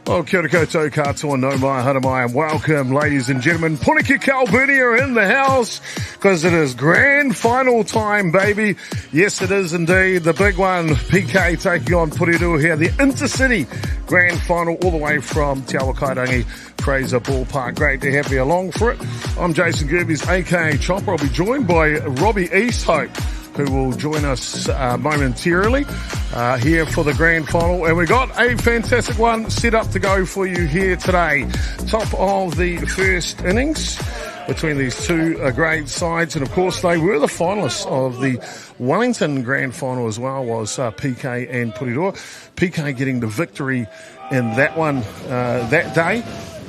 Well, kia ora koutou katoa, no mai, hara mai, and welcome, ladies and gentlemen. Puniki Kalbini are in the house because it is grand final time, baby. Yes, it is indeed. The big one, PK taking on Porirua here, the Intercity grand final all the way from Te Awa Kairangi, Fraser, Ballpark. Great to have you along for it. I'm Jason Gerbes, aka Chopper. I'll be joined by Robbie Easthope, who will join us momentarily here for the grand final. And we got a fantastic one set up to go for you here today. Top of the first innings between these two great sides. And of course, they were the finalists of the Wellington grand final as well, was PK and Porirua. PK getting the victory in that one that day.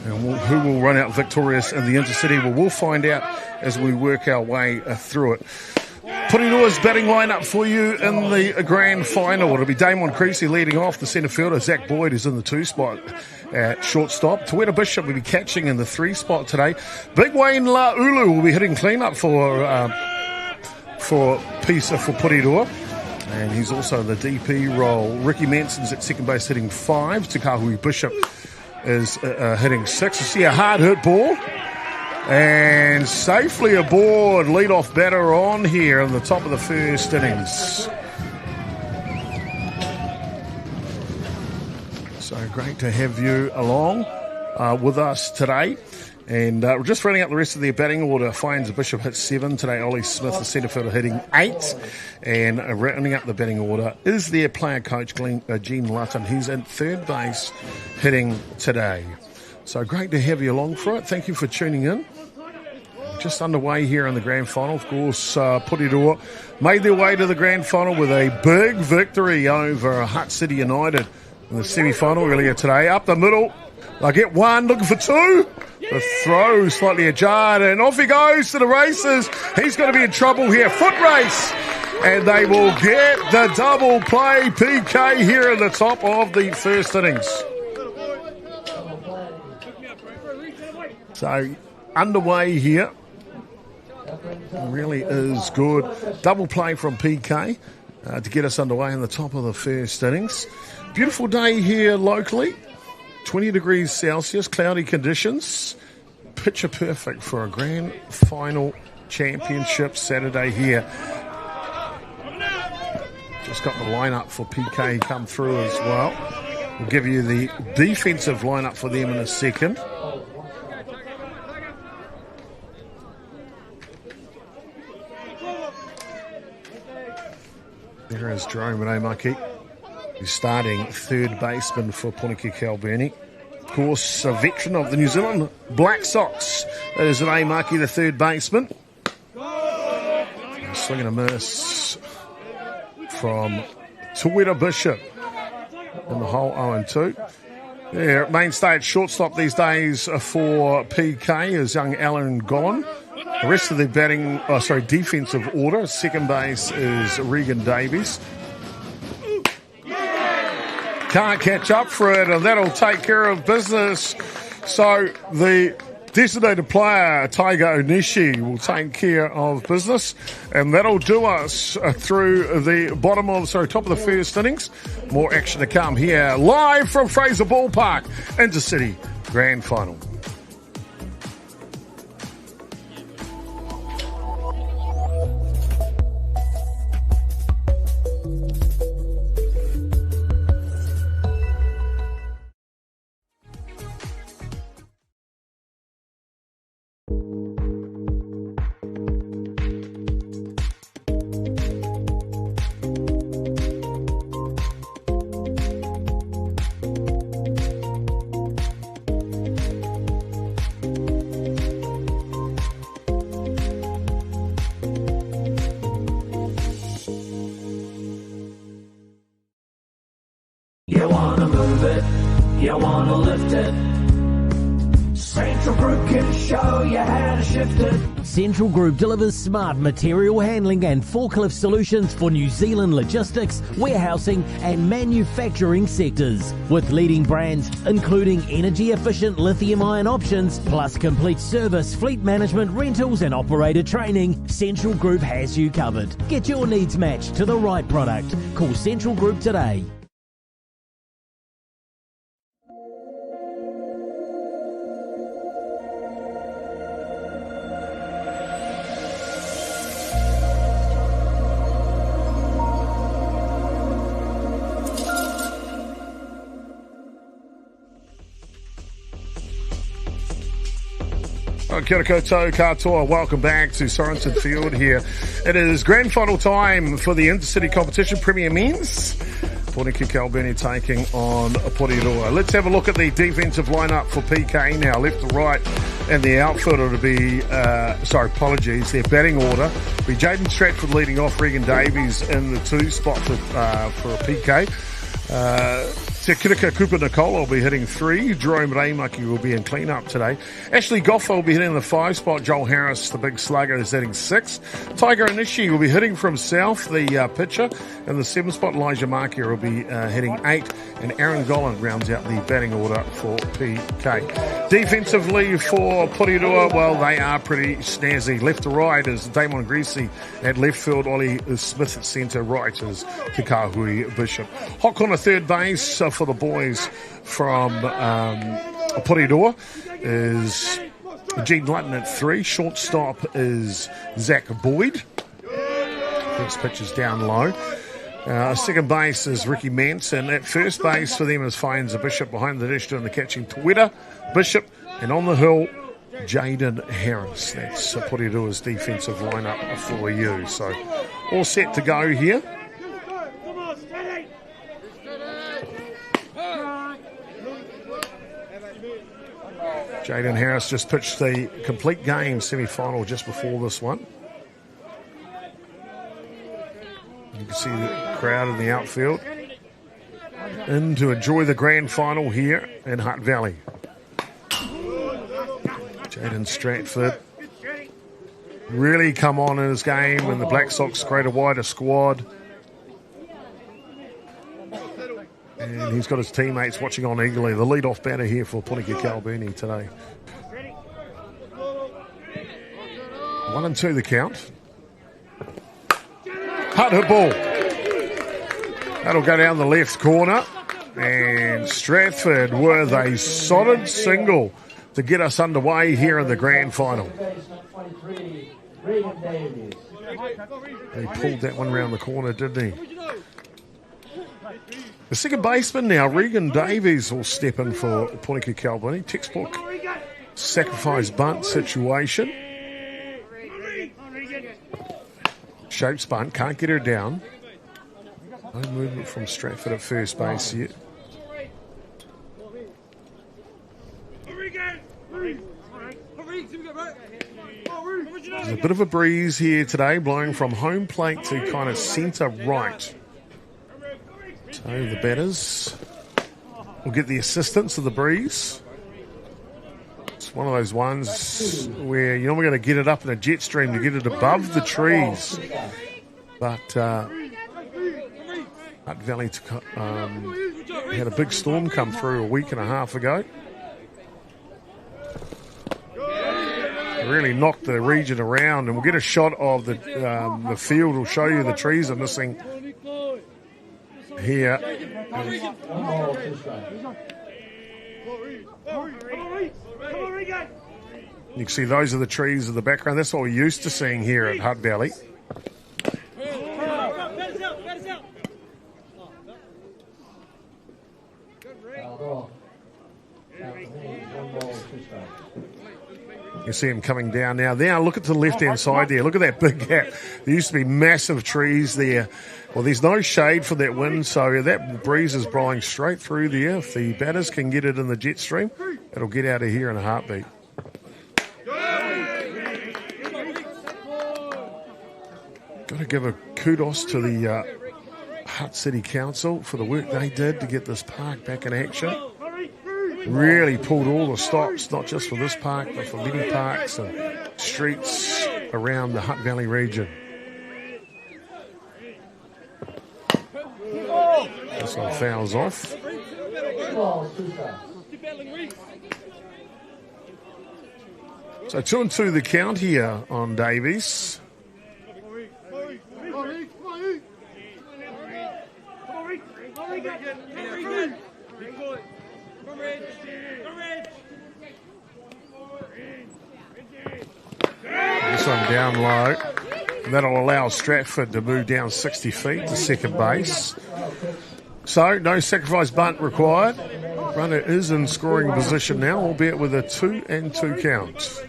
And who will run out victorious in the Intercity? Well, we'll find out as we work our way through it. Porirua's batting lineup for you in the grand final. It'll be Damon Creasy leading off. The centre fielder, Zach Boyd, is in the 2 spot at shortstop. Tawera Bishop will be catching in the 3 spot today. Big Wayne Laulu will be hitting clean-up for Porirua. And he's also in the DP role. Ricky Manson's at second base hitting 5. Takahui Bishop is hitting 6. You see a hard hit ball. And safely aboard, lead-off batter on here in the top of the first innings. So great to have you along with us today. And we're just running up the rest of their batting order. Finds Bishop hit 7 today. Ollie Smith, the centre fielder, hitting 8. And rounding up the batting order is their player coach, Gene Lutton. He's in third base hitting today. So great to have you along for it. Thank you for tuning in. Just underway here in the grand final. Of course, Porirua made their way to the grand final with a big victory over Hutt City United in the semi-final earlier today. Up the middle, they'll get 1, looking for 2. The throw slightly ajar, and off he goes to the races. He's going to be in trouble here. Foot race, and they will get the double play. PK here at the top of the first innings. So underway here. Really is good. Double play from PK to get us underway in the top of the first innings. Beautiful day here locally. 20 degrees Celsius, cloudy conditions. Picture perfect for a grand final championship Saturday here. Just got the lineup for PK come through as well. We'll give you the defensive lineup for them in a second. There is Jerome Reimaki. He's starting third baseman for Puniki Kalbini. Of course, a veteran of the New Zealand Black Sox. That is Reimaki, the third baseman. Swing and a miss from Tawera Bishop in the hole 0-2. Yeah, mainstay at shortstop these days for PK is young Alan Gollin. The rest of the defensive order, second base is Regan Davies. Can't catch up for it, and that'll take care of business. So the designated player, Taiga Onishi, will take care of business, and that'll do us through the top of the first innings. More action to come here, live from Fraser Ballpark, Intercity Grand Final. You wanna move it, you wanna lift it. Central Group can show you how to shift it. Central Group delivers smart material handling and forklift solutions for New Zealand logistics, warehousing and manufacturing sectors. With leading brands including energy-efficient lithium-ion options, plus complete service, fleet management, rentals and operator training, Central Group has you covered. Get your needs matched to the right product. Call Central Group today. Kia ora koutou katoa. Welcome back to Sorensen Field here. It is grand final time for the Intercity competition, Premier Men's. Poniki Kalbini taking on Porirua. Let's have a look at the defensive lineup for PK now, left to right, and the outfielder to be, their batting order be Jaden Stratford leading off, Regan Davies in the 2 spot for a PK. Te Kirika Cooper Nicole will be hitting 3. Jerome Raimaki will be in clean-up today. Ashley Goffa will be hitting the 5 spot. Joel Harris, the big slugger, is hitting 6. Tiger Anishi will be hitting from south, the pitcher. In the 7 spot, Elijah Markia will be hitting 8. And Aaron Golland rounds out the batting order for PK. Defensively for Porirua, well, they are pretty snazzy. Left to right is Damon Greasy at left field. Ollie Smith at centre. Right is Kikahui Bishop. Hock on a third base for the boys from Porirua is Gene Lutton at 3. Shortstop is Zach Boyd. First pitch is down low. Second base is Ricky Manson. At first base for them is finds a Bishop behind the dish doing the catching. Twitter, Bishop, and on the hill, Jaden Harris. That's Porirua's defensive lineup for you. So all set to go here. Jaden Harris just pitched the complete game semi-final just before this one. You can see the crowd in the outfield in to enjoy the grand final here in Hutt Valley. Jaden Stratford really come on in his game when the Black Sox create a wider squad. And he's got his teammates watching on eagerly. The lead-off batter here for Poniki Kalbini today. 1-2 the count. Hutt hit ball. That'll go down the left corner. And Stratford with a solid single to get us underway here in the grand final. He pulled that one round the corner, didn't he? The second baseman now, Regan Davies, will step in for Poniki Kalbini. Textbook sacrifice bunt situation. Shapes bunt, can't get her down. No movement from Stratford at first base yet. There's a bit of a breeze here today, blowing from home plate to kind of centre right. So the batters will get the assistance of the breeze. It's one of those ones where you're not going to get it up in a jet stream to get it above the trees. But Hutt Valley had a big storm come through a week and a half ago. Really knocked the region around, and we'll get a shot of the field. Will show you the trees are missing here. You can see those are the trees in the background. That's what we're used to seeing here at Hutt Valley. You see him coming down now. Now look at the left-hand side there. Look at that big gap. There used to be massive trees there. Well, there's no shade for that wind, so that breeze is blowing straight through there. If the batters can get it in the jet stream, it'll get out of here in a heartbeat. Got to give a kudos to the Hutt City Council for the work they did to get this park back in action. Really pulled all the stops, not just for this park, but for many parks and streets around the Hutt Valley region. This one fouls off. So 2-2 the count here on Davies. This one down low. And that'll allow Stratford to move down 60 feet to second base. So, no sacrifice bunt required. Runner is in scoring position now, albeit with a 2-2 count.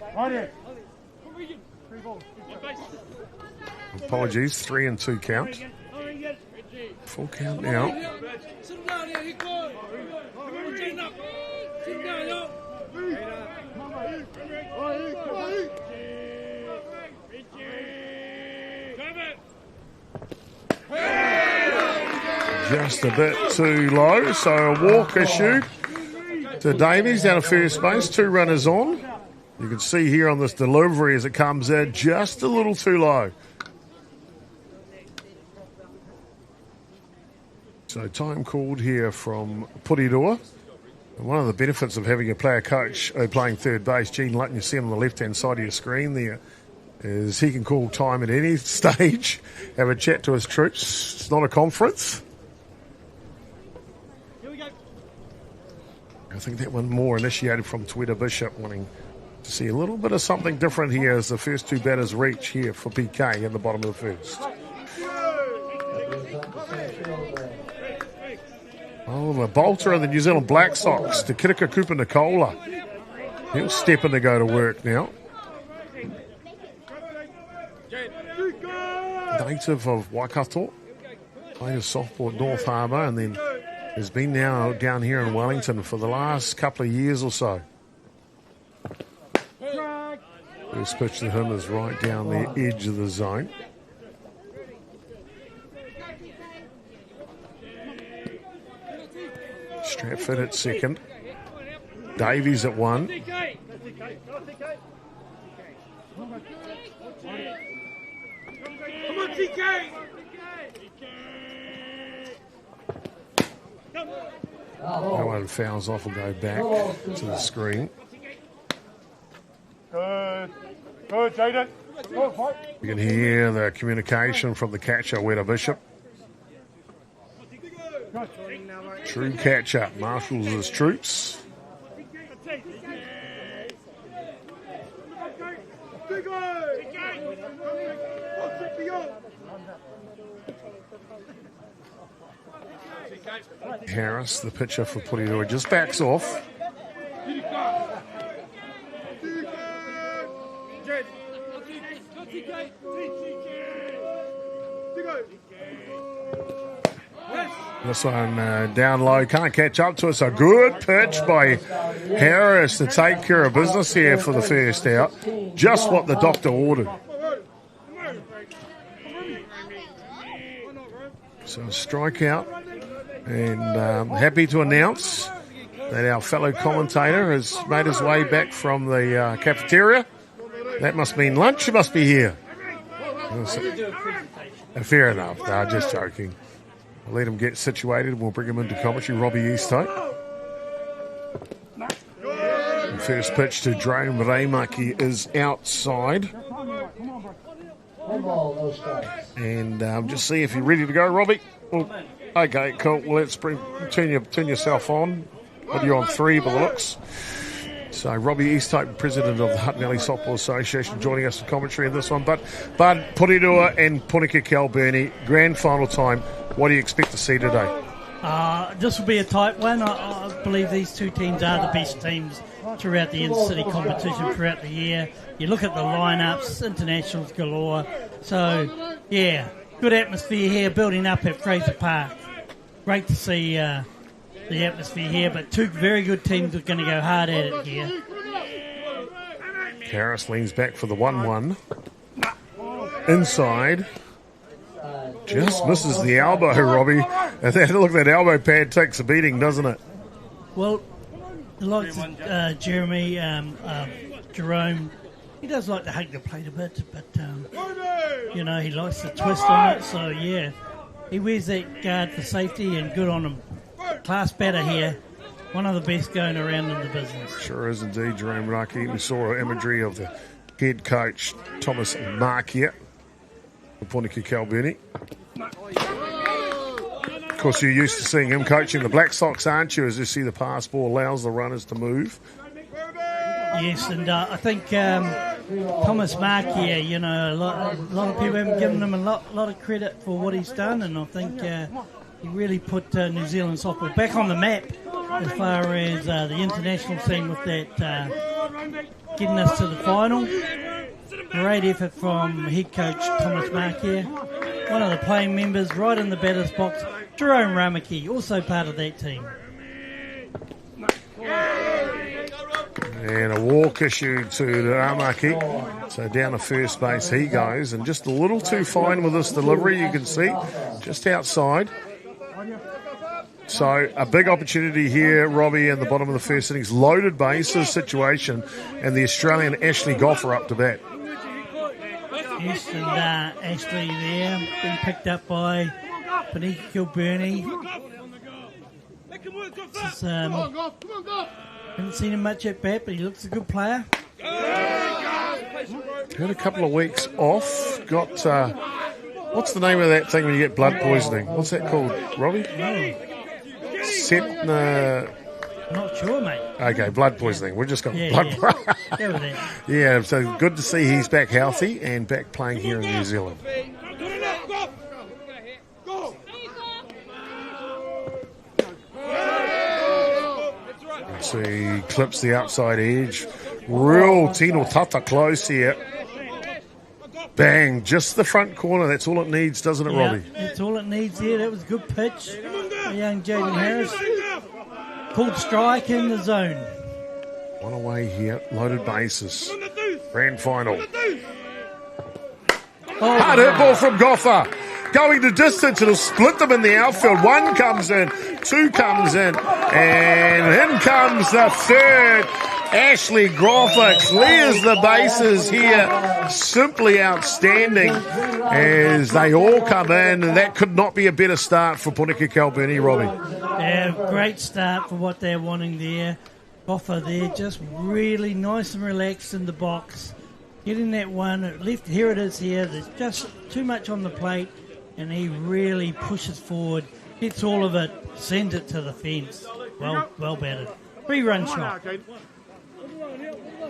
Apologies, 3-2 count. Full count now. Just a bit too low, so a walk issued to Davies down at first base. 2 runners on. You can see here on this delivery as it comes in, just a little too low. So time called here from Porirua. One of the benefits of having a player coach playing third base, Gene Lutton, you see him on the left-hand side of your screen there, is he can call time at any stage, have a chat to his troops. It's not a conference. I think that one more initiated from Twitter Bishop, wanting to see a little bit of something different here as the first 2 batters reach here for PK in the bottom of the first. Oh, the bolter of the New Zealand Black Sox, Te Kirika Kupa Nicola. He'll step in to go to work now. Native of Waikato, played a softball at North Harbour and then has been now down here in Wellington for the last couple of years or so. First pitch to him is right down the edge of the zone. Stratford at second. Davies at 1. That one fouls off and go back to the screen. Good, Jaden. You can hear the communication from the catcher, Weta Bishop. True catch-up, marshals his troops. Harris, the pitcher for Porirua, just backs off. This one down low, can't catch up to us. A good pitch by Harris to take care of business here for the first out. Just what the doctor ordered. So a strikeout. And happy to announce that our fellow commentator has made his way back from the cafeteria. That must mean lunch. He must be here. Fair enough. No, just joking. We'll let him get situated. We'll bring him into commentary. Robbie Easthope. First pitch to Drone Reimaki is outside. And just see if you're ready to go, Robbie. Well, okay, cool. Well, let's turn yourself on. But you're on 3 by the looks. So Robbie Easthope, president of the Hutt Valley Softball Association, joining us for commentary in this one. But Porirua and Punika Kalburnie, grand final time. What do you expect to see today? This will be a tight one. I believe these 2 teams are the best teams throughout the Intercity competition throughout the year. You look at the lineups, internationals galore. So, yeah, good atmosphere here, building up at Fraser Park. Great to see the atmosphere here, but 2 very good teams are going to go hard at it here. Harris leans back for the 1-1. Inside. Just misses the elbow, Robbie. And look, that elbow pad takes a beating, doesn't it? Well, the likes of Jeremy, Jerome, he does like to hug the plate a bit, but, he likes to twist on it. So, yeah, he wears that guard for safety, and good on him. Class batter here. One of the best going around in the business. Sure is indeed, Jerome Raki. We saw imagery of the head coach, Thomas Mark, here. Punika Kalburnie. Of course, you're used to seeing him coaching the Black Sox, aren't you? As you see the pass ball allows the runners to move. Yes, and I think Thomas Mark here, a lot of people haven't given him a lot of credit for what he's done, and I think he really put New Zealand softball back on the map as far as the international scene with that getting us to the final. Great effort from head coach Thomas Markier. One of the playing members right in the batter's box, Jerome Ramaki, also part of that team. And a walk issued to Ramaki. So down to first base he goes. And just a little too fine with this delivery, you can see, just outside. So a big opportunity here, Robbie, in the bottom of the first innings. Loaded bases situation. And the Australian Ashley Goffer up to bat. Yes, and Ashley there, being picked up by Paniki Kilburney. Haven't seen him much at bat, but he looks a good player. Had a couple of weeks off. Got, what's the name of that thing when you get blood poisoning? What's that called, Robbie? Not sure, mate. Okay, blood poisoning. We've just got blood. Yeah, so good to see he's back healthy and back playing here in New Zealand. So he clips the outside edge. Real Tino Tata close here. Bang, just the front corner. That's all it needs, doesn't it, Robbie? That's all it needs there. That was a good pitch. Young Jaden Harris. Called strike in the zone. One away here, loaded bases. Grand final. Hard hit ball from Goffer. Going to distance, it'll split them in the outfield. One comes in, two comes in, and in comes the third. Ashley Goffer clears the bases here. Simply outstanding as they all come in, and that could not be a better start for Punika Kalbini, Robbie. Yeah, great start for what they're wanting there. Goffer there, just really nice and relaxed in the box. Getting that one, left, here it is here. There's just too much on the plate, and he really pushes forward, gets all of it, sends it to the fence. Well batted. 3-run shot.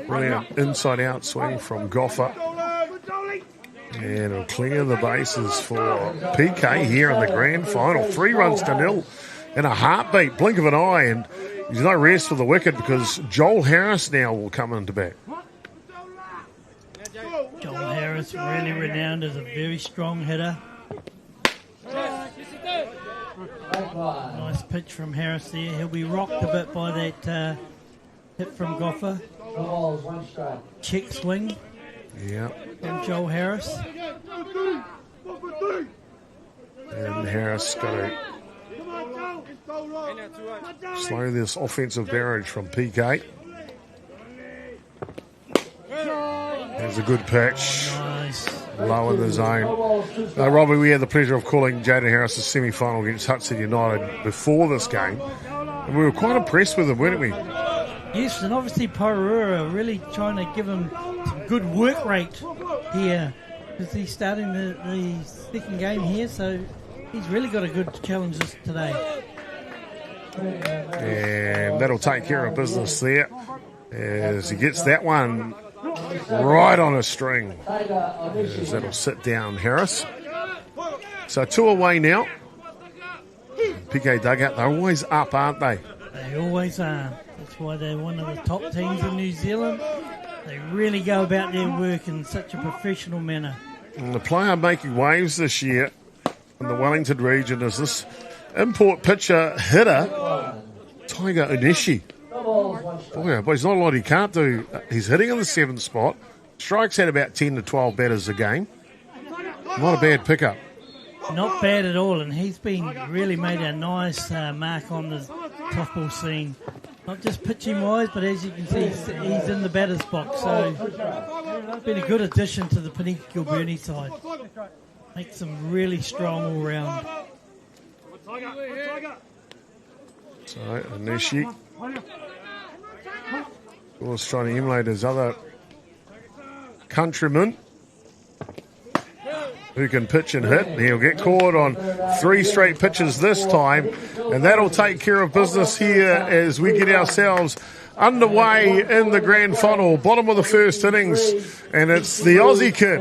Brilliant inside-out swing from Goffer. And it'll clear the bases for PK here in the grand final. 3-0 in a heartbeat, blink of an eye, and there's no rest for the wicket because Joel Harris now will come into bat. Joel Harris, really renowned as a very strong hitter. Nice pitch from Harris there. He'll be rocked a bit by that hit from Goffer. Check swing. Yeah. From Joel Harris. And Harris got to slow this offensive barrage from PK. There's a good pitch. Nice. Low in the zone. Robbie, we had the pleasure of calling Jaden Harris' semi-final against Hutt City United before this game. And we were quite impressed with him, weren't we? Yes, and obviously Porirua really trying to give him some good work rate here because he's starting the second game here, so he's really got a good challenge today. And that'll take care of business there as he gets that one right on a string. As that'll sit down Harris. So 2 away now. PK Dugout, they're always up, aren't they? They always are. That's why they're one of the top teams in New Zealand. They really go about their work in such a professional manner. And the player making waves this year in the Wellington region is this import pitcher hitter, Tiger Onishi. Boy, there's not a lot he can't do. He's hitting in the 7th spot. Strikes at about 10 to 12 batters a game. Not a bad pickup. Not bad at all, and he's been really made a nice mark on the softball scene. Not just pitching wise, but as you can see, he's in the batter's box. So it's been a good addition to the Paniki Kilburney side. Makes them really strong all round. So Onishi was trying to emulate his other countrymen who can pitch and hit. He'll get caught on 3 straight pitches this time, and that'll take care of business here as we get ourselves underway in the grand final, bottom of the first innings, and it's the Aussie kid,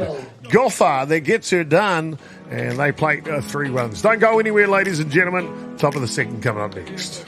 Goffer, that gets her done, and they play 3 runs. Don't go anywhere, ladies and gentlemen. Top of the second coming up next.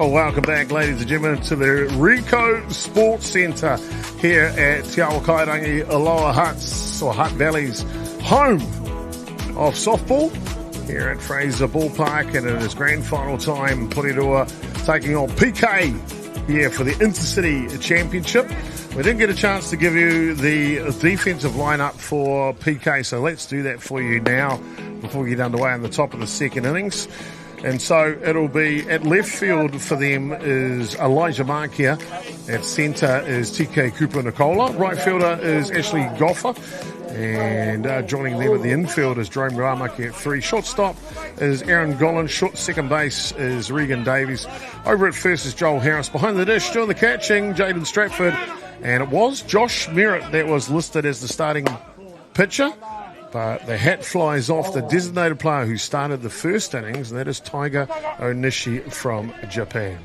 Well, welcome back, ladies and gentlemen, to the Rico Sports Centre here at Te Awa Kairangi, Aloha Hutt's, or Hutt Valley's home of softball here at Fraser Ballpark, and it is grand final time. Porirua taking on PK here for the Intercity Championship. We didn't get a chance to give you the defensive lineup for PK, so let's do that for you now before we get underway in the top of the second innings. And so it'll be at left field for them is Elijah Markia. At centre is TK Cooper Nicola. Right fielder is Ashley Goffer. And joining them at the infield is Jerome Ramaki at 3. Shortstop is Aaron Gollin. Second base is Regan Davies. Over at first is Joel Harris. Behind the dish, doing the catching, Jaden Stratford. And it was Josh Merritt that was listed as the starting pitcher. But the hat flies off the designated player who started the first innings, and that is Taiga Onishi from Japan.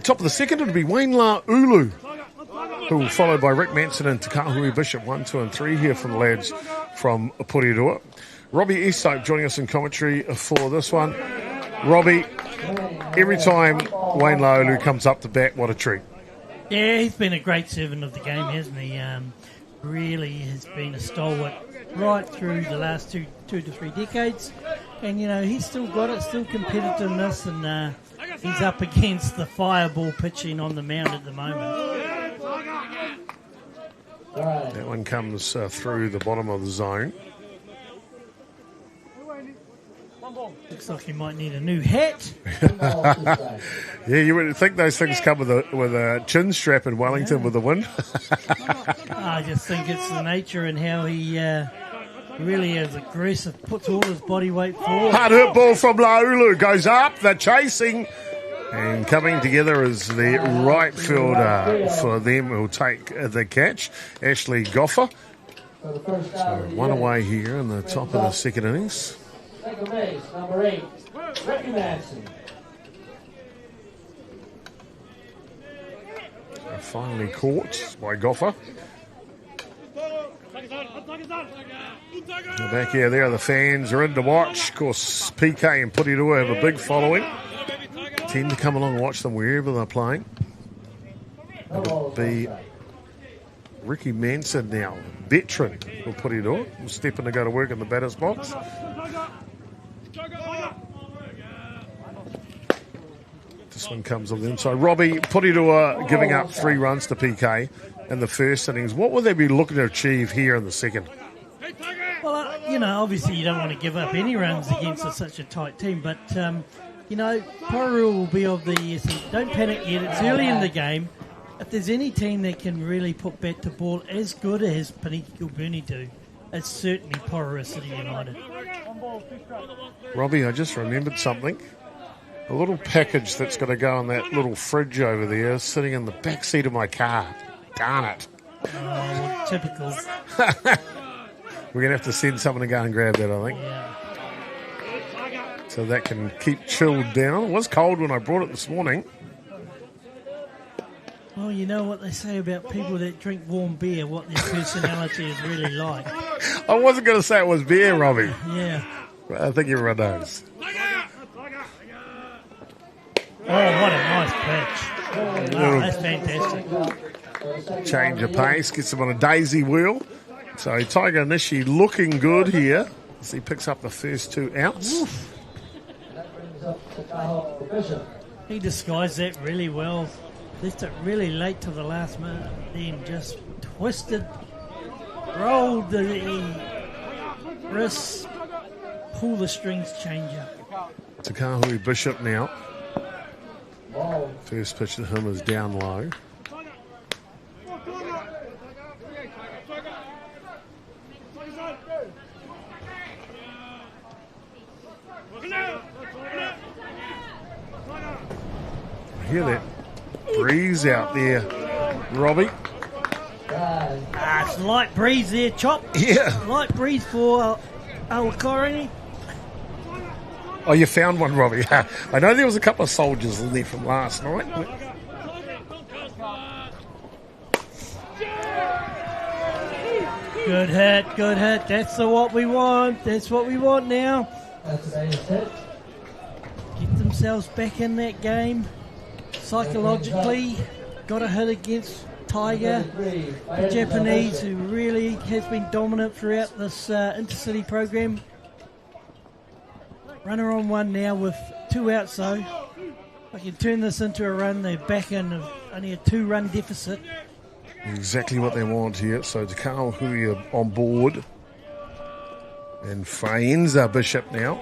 Top of the second, it'll be Wayne La Ulu, who will followed by Rick Manson and Takahui Bishop, 1, 2, and 3 here from the lads from Porirua. Robbie Eastoke joining us in commentary for this one. Robbie, every time Wayne La Ulu comes up to bat, what a treat. Yeah, he's been a great servant of the game, hasn't he? Really has been a stalwart right through the last two to 3 decades. And, you know, he's still got it, still competitiveness, and he's up against the fireball pitching on the mound at the moment. That one comes through the bottom of the zone. Looks like he might need a new hat. Yeah, you would think those things come with a chin strap in Wellington with the wind. I just think it's the nature and how he really is aggressive, puts all his body weight forward. Hard hit ball from Laulu, goes up, they're chasing. And coming together is the right fielder for them who'll take the catch, Ashley Goffer. So one away here in the top of the second innings. Second base, number 8, Ricky Manson. Finally caught by Goffer. Back here, there the fans are in to watch. Of course, PK and Porirua have a big following. Tend to come along and watch them wherever they're playing. It'll be Ricky Manson now, veteran for Porirua. Will step in to go to work in the batter's box. This one comes on the inside. Robbie, Porirua giving up 3 runs to PK in the first innings. What will they be looking to achieve here in the second? Well, you know, obviously you don't want to give up any runs against such a tight team, but, you know, Porirua will be of the... Don't panic yet. It's early in the game. If there's any team that can really put bat to ball as good as Paniki Kilburnie do, it's certainly Porirua City United. Robbie, I just remembered something. A little package that's going to go in that little fridge over there, sitting in the back seat of my car. Darn it. Oh, well, typical. We're going to have to send someone to go and grab that, I think. Yeah. So that can keep chilled down. It was cold when I brought it this morning. Well, you know what they say about people that drink warm beer, what their personality is really like. I wasn't going to say it was beer, Robbie. Yeah. I think everyone knows. Oh, what a nice pitch. Wow, that's fantastic. Change of pace, gets him on a daisy wheel. So Taiga Nishi looking good here as he picks up the first 2 outs. Oof. He disguised that really well. Left it really late to the last minute, then just twisted, rolled the wrists, pull the strings, change up. Takahui Bishop now. First pitch to him is down low. I hear that breeze out there, Robbie. It's light breeze there, Chop. Yeah. Light breeze for Awakarani. Oh, you found one, Robbie. I know there was a couple of soldiers in there from last night. Good hit, good hit. That's what we want. That's what we want now. Get them themselves back in that game. Psychologically, got a hit against Tiger, the Japanese, who really has been dominant throughout this Intercity program. Runner on one now with 2 outs though. I can turn this into a run. They're back in only a 2-run deficit. Exactly what they want here. So Dugout, who are on board. And Fraser Bishop now.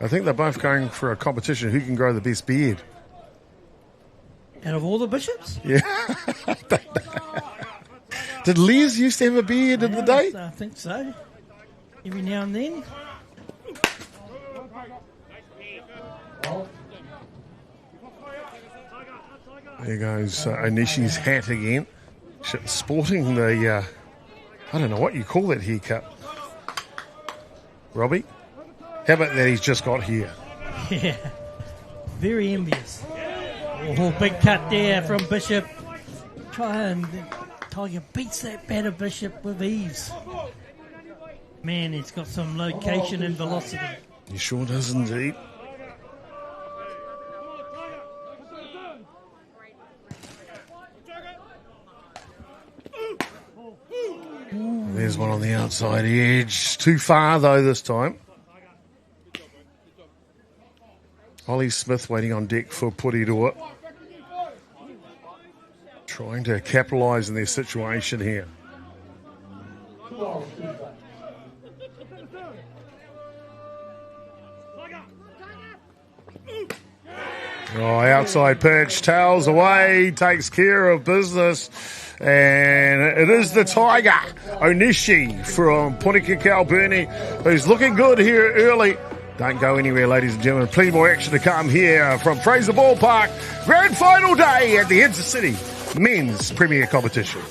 I think they're both going for a competition. Who can grow the best beard? Out of all the bishops? Yeah. Did Les used to have a beard in the day? I think so. Every now and then. There goes Onishi's hat again. Sporting the, I don't know what you call that haircut. Robbie? How about that he's just got here? Yeah. Very envious. Oh, big cut there from Bishop. Tiger beats that batter Bishop with ease. Man, he's got some location and velocity. He sure does indeed. There's one on the outside edge. Too far, though, this time. Ollie Smith waiting on deck for Porirua. Trying to capitalise in their situation here. Oh, outside pitch, tails away, takes care of business. And it is the Tiger, Onishi from Porirua, who's looking good here early. Don't go anywhere, ladies and gentlemen. Plenty more action to come here from Fraser Ballpark. Grand final day at the Intercity Men's Premier Competition.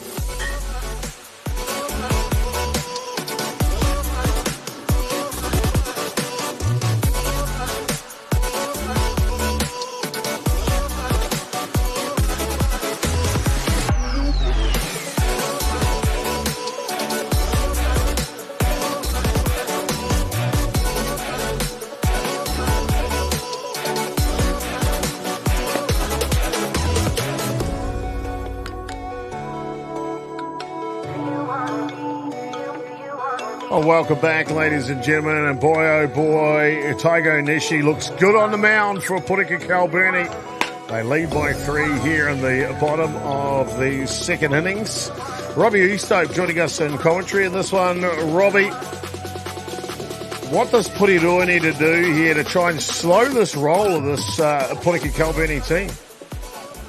Welcome back, ladies and gentlemen, and boy, oh boy, Tiger Onishi looks good on the mound for Porirua. They lead by 3 here in the bottom of the second innings. Robbie Eastope joining us in commentary in this one. Robbie, what does Porirua need to do here to try and slow this roll of this Porirua team?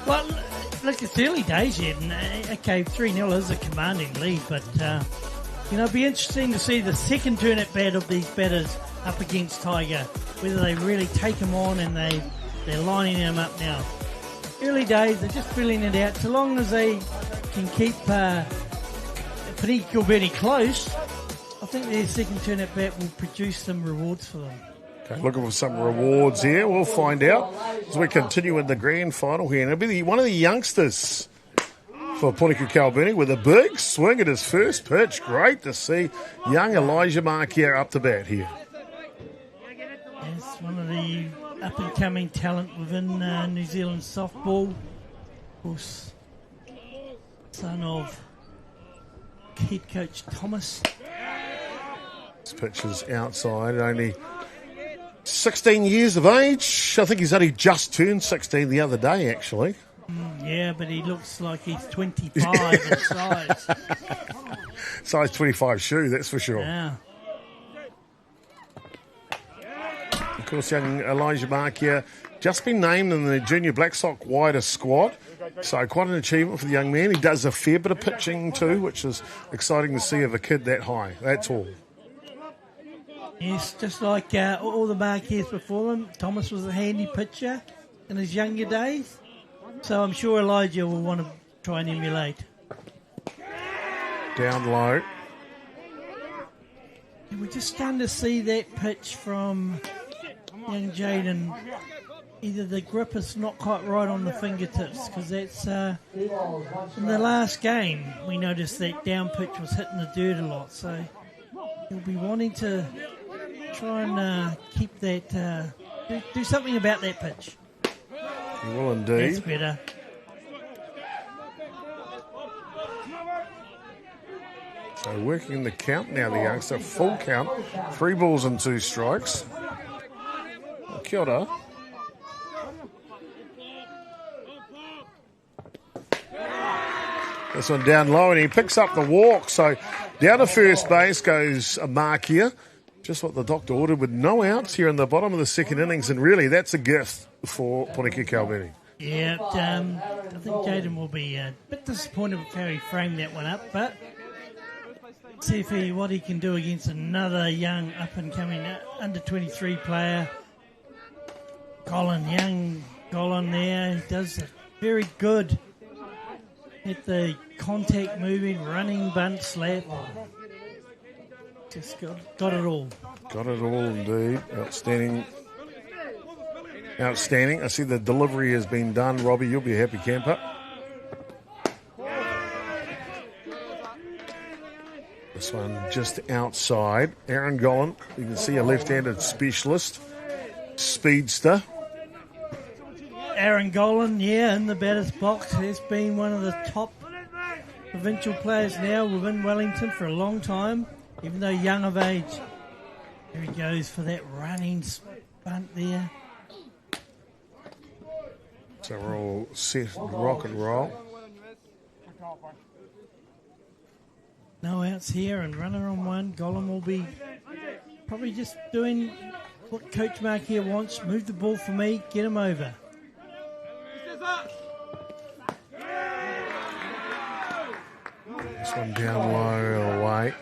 Well, look, it's early days yet, and okay, 3-0 is a commanding lead, but it'd be interesting to see the second turn at bat of these batters up against Tiger, whether they really take him on and they're lining him up now. Early days, they're just filling it out. So long as they can keep Porirua close, I think their second turn at bat will produce some rewards for them. Okay, looking for some rewards here. We'll find out as we continue in the grand final here. And it'll be one of the youngsters for Porirua with a big swing at his first pitch. Great to see young Elijah Markier up to bat here. It's one of the up-and-coming talent within New Zealand softball. Of course, son of head coach Thomas. This pitch is outside, only 16 years of age. I think he's only just turned 16 the other day, actually. Yeah, but he looks like he's 25 in size. Size 25 shoe, that's for sure. Yeah. Of course, young Elijah Markier just been named in the Junior Black Sock wider squad. So quite an achievement for the young man. He does a fair bit of pitching too, which is exciting to see of a kid that high. That's all. Yes, just like all the Markiers before him, Thomas was a handy pitcher in his younger days. So I'm sure Elijah will want to try and emulate. Down low. And we're just starting to see that pitch from young Jaden. Either the grip is not quite right on the fingertips, because that's in the last game we noticed that down pitch was hitting the dirt a lot. So he'll be wanting to try and keep that do something about that pitch. He will indeed. That's better. So working the count now, the youngster. Full count. 3 balls and 2 strikes. Oh, kia ora. This one down low, and he picks up the walk. So down to first base goes a mark here. Just what the doctor ordered, with no outs here in the bottom of the second innings. And really, that's a gift for Pōneke Kalbini. Yeah, I think Jaden will be a bit disappointed with how he framed that one up, but see what he can do against another young up-and-coming under-23 player. Young Colin there. He does very good at the contact moving, running, bunt, slap. Just got it all. Got it all indeed. Outstanding. Outstanding. I see the delivery has been done. Robbie, you'll be a happy camper. This one just outside. Aaron Gollan, you can see a left-handed specialist. Speedster. Aaron Gollan, in the batter's box, has been one of the top provincial players now within Wellington for a long time, even though young of age. There he goes for that running bunt there. So we're all set, rock and roll. No outs here and runner on one. Gollan will be probably just doing what Coach Mark here wants. Move the ball for me, get him over. This one down low, away.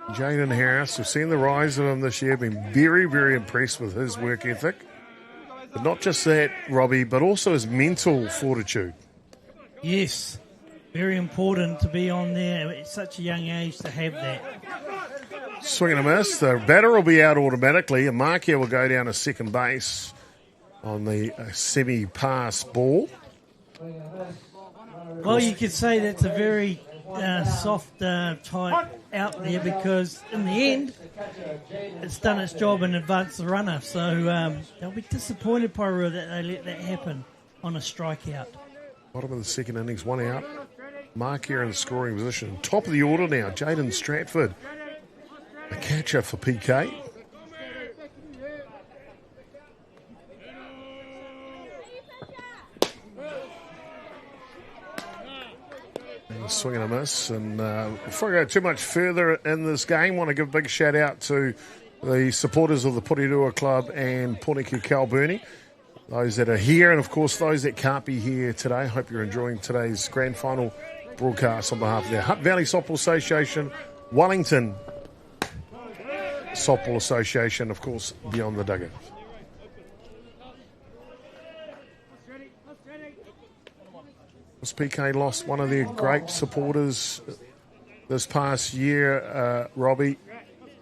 Jaden Harris, we've seen the rise of him this year, been very, very impressed with his work ethic. But not just that, Robbie, but also his mental fortitude. Yes, very important to be on there at such a young age to have that. Swing and a miss. The batter will be out automatically, and Markia will go down to second base on the semi-pass ball. Well, you could say that's a very soft type out there, because in the end, it's done its job and advanced the runner. So they'll be disappointed, Porirua, that they let that happen on a strikeout. Bottom of the second innings, 1 out. Markia in the scoring position. Top of the order now, Jaden Stratford. A catcher for PK. And a swing and a miss. And before I go too much further in this game, I want to give a big shout out to the supporters of the Porirua Club and Pōneke Kalbini. Those that are here, and of course those that can't be here today. Hope you're enjoying today's grand final broadcast on behalf of the Hutt Valley Softball Association, Wellington Softball Association, of course, beyond the dugout. PK lost one of their great supporters this past year, Robbie,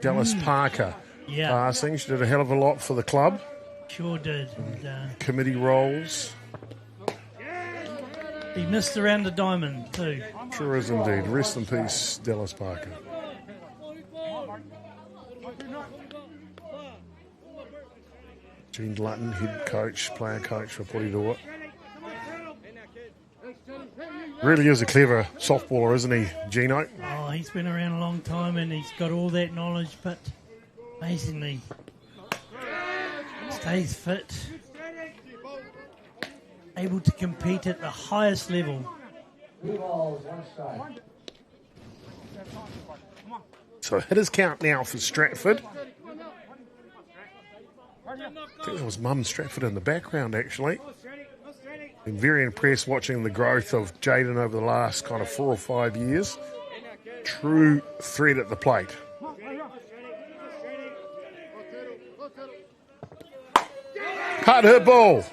Dallas Parker. Yeah. Passing. She did a hell of a lot for the club. Sure did. Committee roles. He missed around the diamond too. Sure is indeed. Rest in peace, Dallas Parker. Gene Lutton, head coach, player coach for Porirua. Really is a clever softballer, isn't he, Gino? Oh, he's been around a long time and he's got all that knowledge, but amazingly stays fit. Able to compete at the highest level. So hitters count now for Stratford. I think that was Mum Stratford in the background, actually. Been very impressed watching the growth of Jaden over the last kind of 4 or 5 years. True threat at the plate. Hard hit ball.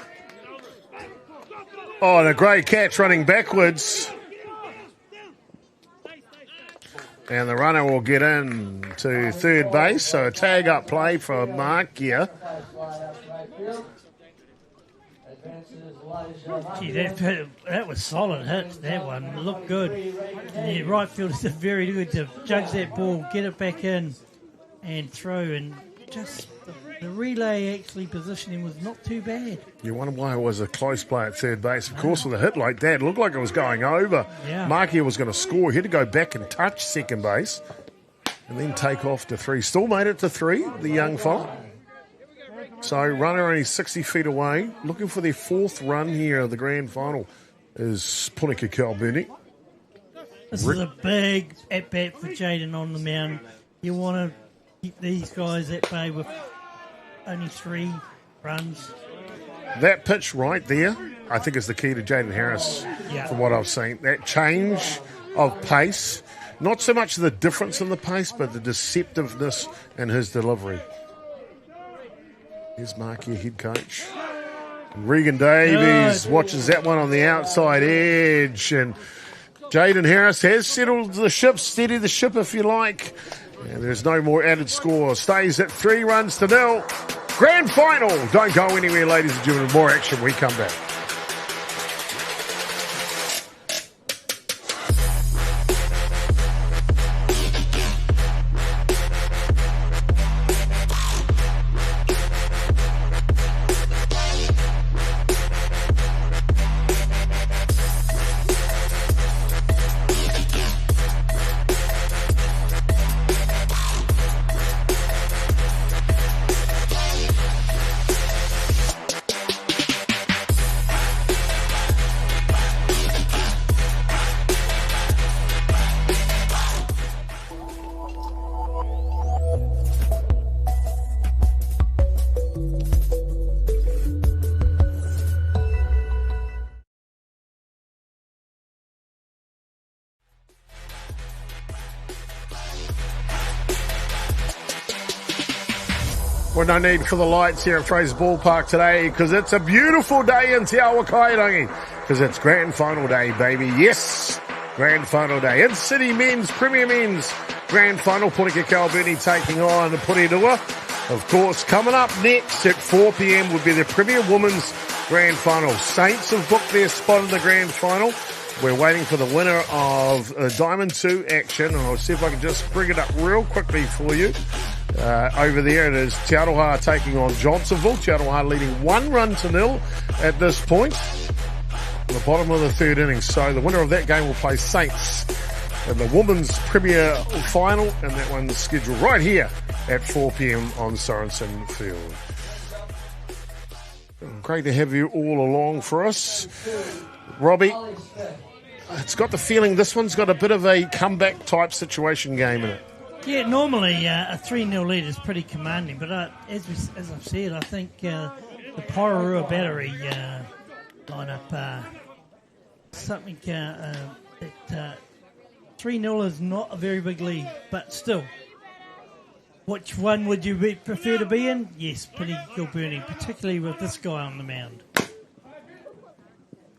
Oh, and a great catch running backwards. And the runner will get in to third base. So a tag up play for Mark here. Gee, that was solid hit, that one. It looked good. And the right field is very good to judge that ball, get it back in and throw. And just the relay actually positioning was not too bad. You wonder why it was a close play at third base. Of course, with a hit like that, it looked like it was going over. Yeah. Markia was going to score. He had to go back and touch second base and then take off to 3. Still made it to 3, the young fella. So runner only 60 feet away. Looking for their 4th run here of the grand final is Punika Kalbuni. This is a big at-bat for Jaden on the mound. You want to keep these guys at bay with only 3 runs. That pitch right there, I think, is the key to Jaden Harris from what I've seen. That change of pace, not so much the difference in the pace, but the deceptiveness in his delivery. Here's Markia, head coach. And Regan Davies watches that one on the outside edge. And Jaden Harris has settled the ship, steadied the ship if you like. And there's no more added score. Stays at 3-0. Grand final. Don't go anywhere, ladies and gentlemen. More action. We come back. Well, no need for the lights here at Fraser Ballpark today because it's a beautiful day in Te Awa Kairangi because it's grand final day, baby. Yes, grand final day. Intercity Men's, Premier Men's grand final. Punika Kalbuni taking on Porirua. Of course, coming up next at 4 p.m. will be the Premier Women's grand final. Saints have booked their spot in the grand final. We're waiting for the winner of Diamond 2 action, and I'll see if I can just bring it up real quickly for you. Over there it is Te Aroha taking on Johnsonville. Te Aroha leading 1-0 at this point. At the bottom of the 3rd inning. So the winner of that game will play Saints in the Women's Premier Final, and that one's scheduled right here at 4 p.m. on Sorensen Field. Great to have you all along for us. Robbie, it's got the feeling this one's got a bit of a comeback type situation game in it. Yeah, normally a 3-0 lead is pretty commanding, but as I've said, I think the Porirua battery line up something that 3-0 is not a very big lead, but still. Which one would you prefer to be in? Yes, Punika Kalbuni, particularly with this guy on the mound.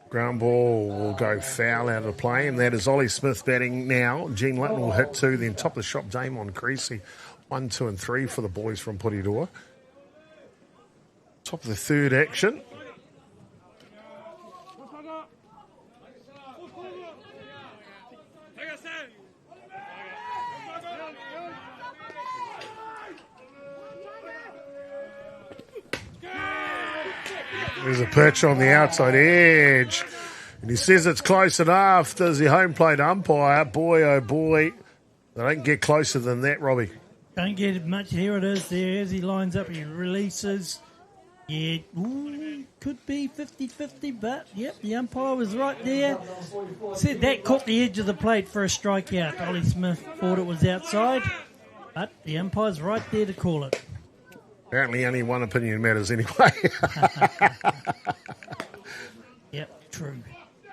Ground ball will go foul out of play, and that is Ollie Smith batting now. Gene Lutton will hit 2, then top of the shop, Damon Creasy. 1, 2, and 3 for the boys from Porirua. Top of the 3rd action. There's a pitch on the outside edge. And he says it's close enough. Does the home plate umpire? Boy, oh boy. They don't get closer than that, Robbie. Don't get it much. Here it is there as he lines up. He releases. Yeah, could be 50-50, but yep, the umpire was right there. Said that caught the edge of the plate for a strikeout. Ollie Smith thought it was outside, but the umpire's right there to call it. Apparently only one opinion matters anyway. Yep, true.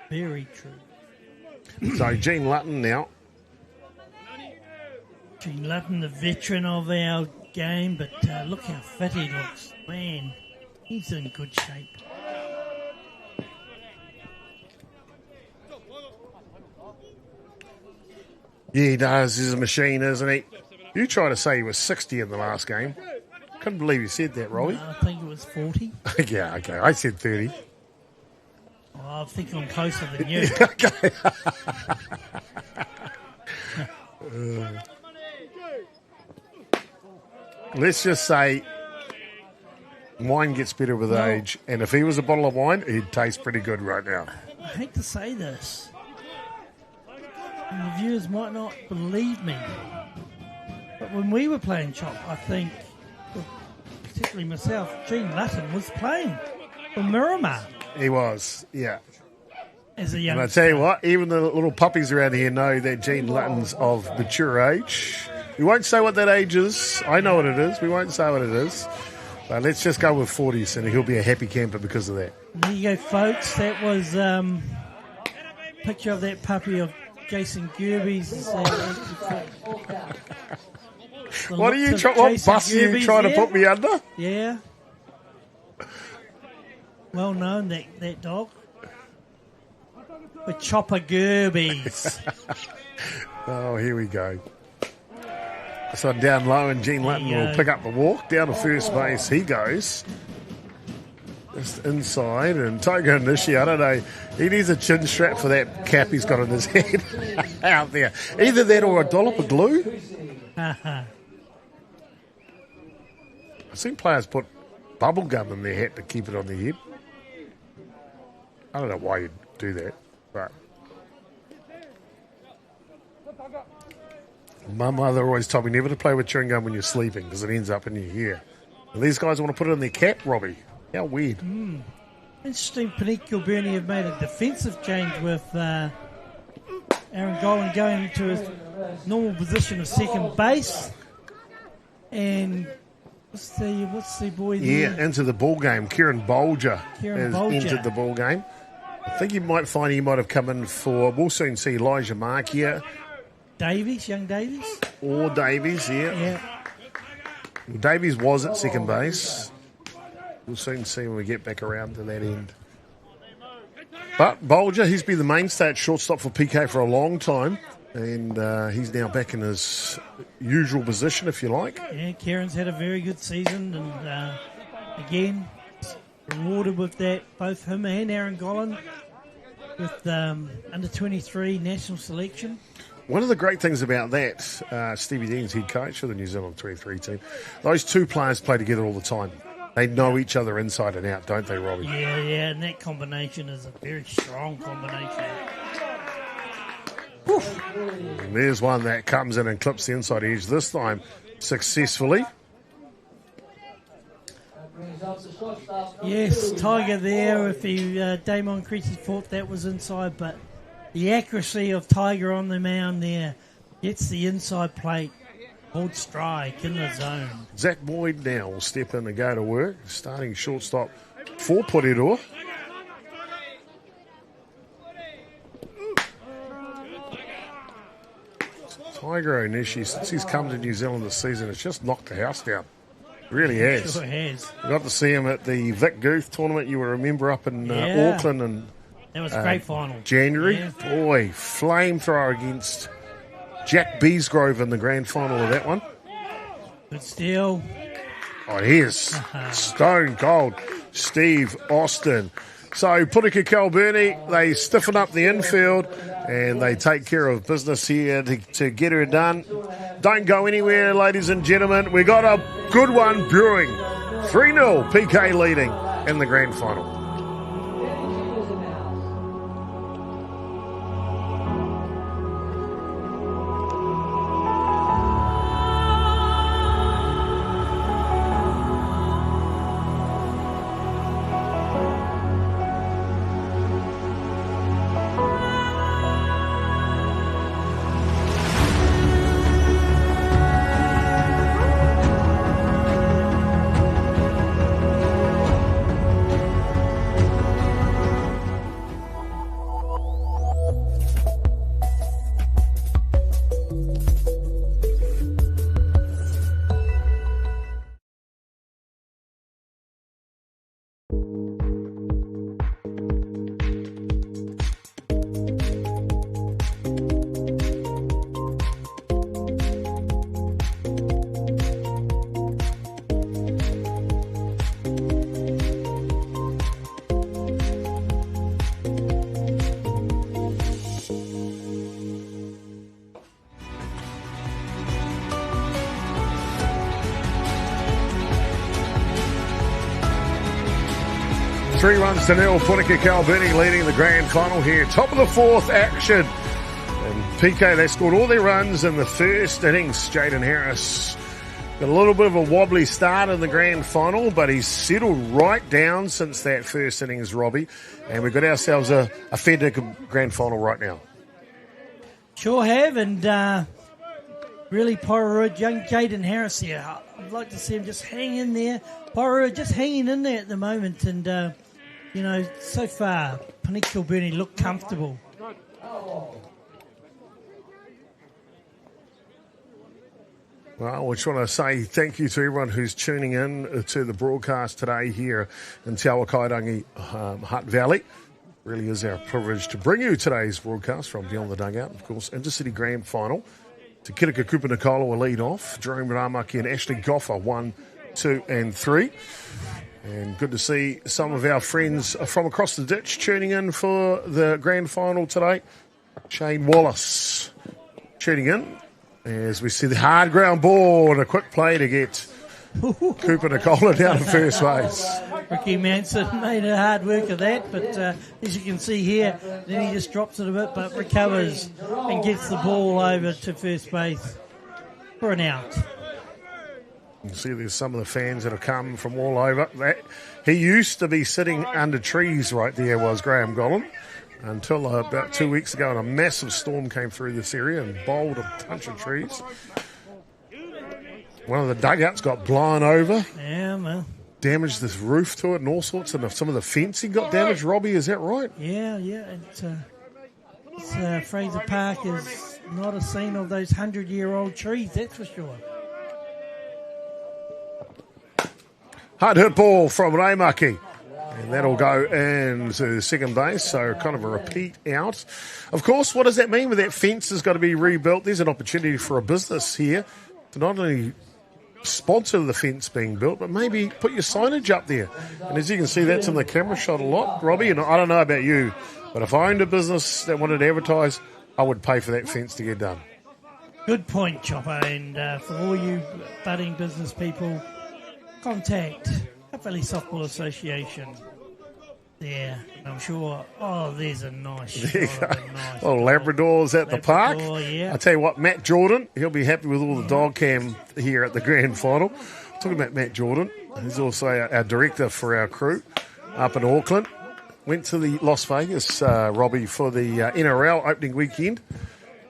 Very true. So Gene Lutton now. Gene Lutton, the veteran of our game, but look how fit he looks. Man, he's in good shape. Yeah, he does. He's a machine, isn't he? You tried to say he was 60 in the last game. Couldn't believe you said that, Robbie. No, I think it was 40. Yeah, okay. I said 30. Oh, I think I'm closer than you. Okay. let's just say wine gets better with age, and if he was a bottle of wine, he'd taste pretty good right now. I hate to say this, and the viewers might not believe me, but when we were playing Chop, I think, particularly myself, Gene Lutton was playing for Miramar. He was, yeah. As a young. And I tell you what, even the little puppies around here know that Gene Lutton's of mature age. We won't say what that age is. I know what it is. We won't say what it is. But let's just go with 40s, and he'll be a happy camper because of that. There you go, folks. That was a picture of that puppy of Jason Gerbes. What are you what bus are you trying to put me under? Yeah. Well known, that dog. With Chopper Gerbes. Oh, here we go. So down low, and Gene Lutton will pick up the walk. Down to first base he goes. Just inside, and Tiger Nishi, I don't know, he needs a chin strap for that cap he's got on his head out there. Either that or a dollop of glue. I've seen players put bubble gum in their hat to keep it on their head. I don't know why you'd do that, but my mother always told me never to play with chewing gum when you're sleeping because it ends up in your ear. And these guys want to put it in their cap, Robbie. How weird. Interesting, Panique Kilburney have made a defensive change with Aaron Golan going into his normal position of second base. And what's the boy there? Yeah, into the ball game. Kieran Bolger has entered the ball game. I think you might find he might have come in for, we'll soon see Elijah Mark here. Young Davies? Or Davies, yeah. Davies was at second base. We'll soon see when we get back around to that end. But Bolger, he's been the mainstay at shortstop for PK for a long time. And he's now back in his usual position, if you like. Yeah, Kieran's had a very good season. And again, rewarded with that, both him and Aaron Golan with under 23 national selection. One of the great things about that, Stevie Dean's head coach for the New Zealand 23 team, those two players play together all the time. They know each other inside and out, don't they, Robbie? Yeah, and that combination is a very strong combination. And there's one that comes in and clips the inside edge, this time successfully. Yes, Tiger there. If Damon Creasy thought that was inside, but the accuracy of Tiger on the mound there gets the inside plate. Hold strike in the zone. Zach Boyd now will step in and go to work. Starting shortstop for Porirua. Tiger Onishi, since he's come to New Zealand this season, has just knocked the house down. Really has. Sure has. We got to see him at the Vic Guth tournament you will remember up in Auckland and that was a great final. January. Yeah. Boy, flamethrower against Jack Beesgrove in the grand final of that one. Good steal. Oh, here's stone cold Steve Austin. So Punika Kalburni, they stiffen up the infield and they take care of business here to get her done. Don't go anywhere, ladies and gentlemen. We got a good one brewing. 3-0 PK leading in the grand final. 3-0, Punika Calbini leading the grand final here. Top of the fourth action. And PK, they scored all their runs in the first innings. Jaden Harris got a little bit of a wobbly start in the grand final, but he's settled right down since that first innings, Robbie. And we've got ourselves a fair dinkum grand final right now. Sure have, and really Porirua, young Jaden Harris here. I'd like to see him just hang in there. Porirua just hanging in there at the moment, and so far, Punika Calbini look comfortable. Well, we just want to say thank you to everyone who's tuning in to the broadcast today here in Te Awakairangi, Hutt Valley. Really is our privilege to bring you today's broadcast from Beyond the Dugout. Of course, Intercity Grand Final. Te Kirika Kupa Nicola will lead off. Jerome Ramaki and Ashley Goffer, 1, 2 and 3. And good to see some of our friends from across the ditch tuning in for the grand final today. Shane Wallace tuning in as we see the hard ground ball and a quick play to get Cooper Nicola down to first base. Ricky Manson made a hard work of that, but as you can see here, then he just drops it a bit, but recovers and gets the ball over to first base for an out. You can see there's some of the fans that have come from all over. He used to be sitting under trees right there, was Graham Gollan, until about 2 weeks ago, and a massive storm came through this area and bowled a bunch of trees. One of the dugouts got blown over. Yeah, man. Damaged this roof to it and all sorts, and some of the fencing got damaged. Robbie, is that right? Yeah. Fraser Park is not a scene of those 100-year-old trees, that's for sure. Hard hit ball from Raimaki. And that'll go into second base, so kind of a repeat out. Of course, what does that mean? With that fence has got to be rebuilt. There's an opportunity for a business here to not only sponsor the fence being built, but maybe put your signage up there. And as you can see, that's in the camera shot a lot, Robbie. And I don't know about you, but if I owned a business that wanted to advertise, I would pay for that fence to get done. Good point, Chopper. And for all you budding business people, contact Hutt Valley Softball Association. There, and I'm sure. Oh, there's a nice shot. Nice Labradors at the park. Yeah. I tell you what, Matt Jordan, he'll be happy with all the dog cam here at the grand final. Talking about Matt Jordan, he's also our director for our crew up in Auckland. Went to the Las Vegas, Robbie, for the NRL opening weekend.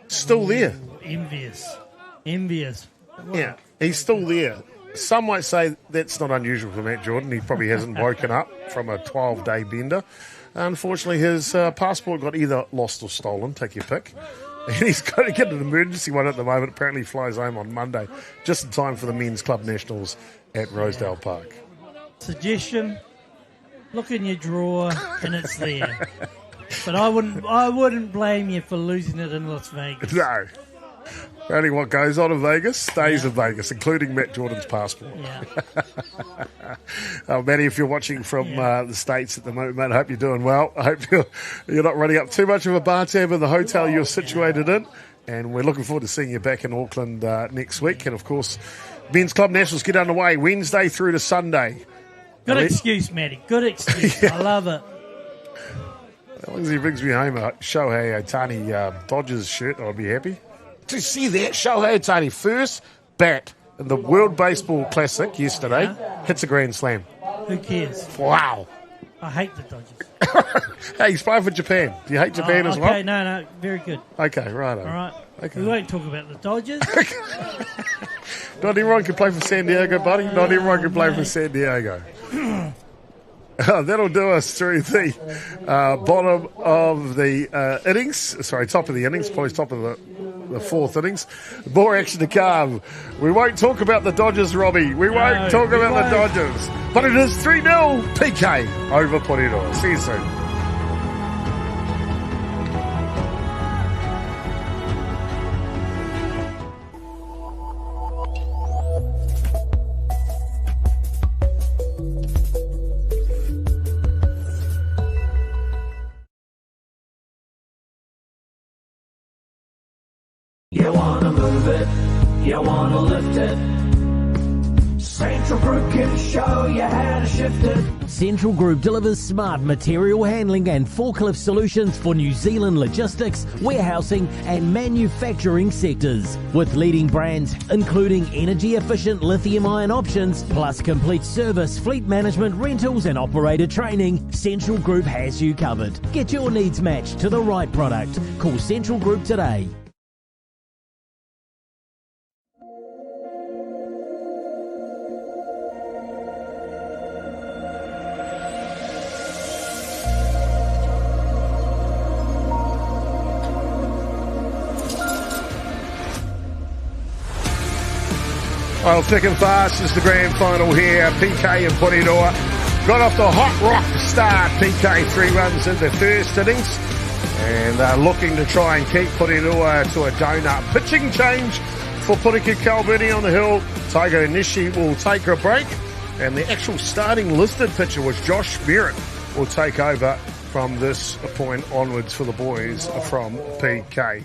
Still there. Envious. Yeah, he's still there. Some might say that's not unusual for Matt Jordan. He probably hasn't woken up from a 12-day bender. Unfortunately, his passport got either lost or stolen. Take your pick. And he's got to get an emergency one at the moment. Apparently, he flies home on Monday, just in time for the Men's Club Nationals at Rosedale Park. Suggestion: look in your drawer, and it's there. But I wouldn't blame you for losing it in Las Vegas. No. Only what goes on in Vegas stays in Vegas, including Matt Jordan's passport. Yeah. Matty, if you're watching from the States at the moment, mate, I hope you're doing well. I hope you're not running up too much of a bar tab in the hotel you're situated in. And we're looking forward to seeing you back in Auckland next week. And, of course, Men's Club Nationals get underway Wednesday through to Sunday. Good excuse, Matty. Good excuse. I love it. As long as he brings me home a Shohei Ohtani Dodgers shirt, I'll be happy. To see that, Shohei Ohtani, first bat in the World Baseball Classic yesterday, hits a grand slam. Who cares? Wow. I hate the Dodgers. Hey, he's playing for Japan. Do you hate Japan as well? Okay, no, very good. Okay, right. All right. Okay. We won't talk about the Dodgers. Not everyone can play for San Diego, buddy. Not everyone can play for San Diego. That'll do us through the bottom of the innings. Sorry, top of the innings, probably top of the fourth innings. More action to come. We won't talk about the Dodgers, Robbie. We won't talk about the Dodgers. But it is 3-0 PK over Porirua. See you soon. You wanna move it, you wanna lift it. Central Group can show you how to shift it. Central Group delivers smart material handling and forklift solutions for New Zealand logistics, warehousing and manufacturing sectors. With leading brands including energy-efficient lithium-ion options, plus complete service, fleet management, rentals and operator training, Central Group has you covered. Get your needs matched to the right product. Call Central Group today. Well, thick and fast is the grand final here. PK and Porirua got off the hot rock start. PK 3 runs in the first innings. And they're looking to try and keep Porirua to a donut. Pitching change for Porirua Kalbini on the hill. Taiga Nishi will take a break. And the actual starting listed pitcher was Josh Merritt, will take over from this point onwards for the boys from PK.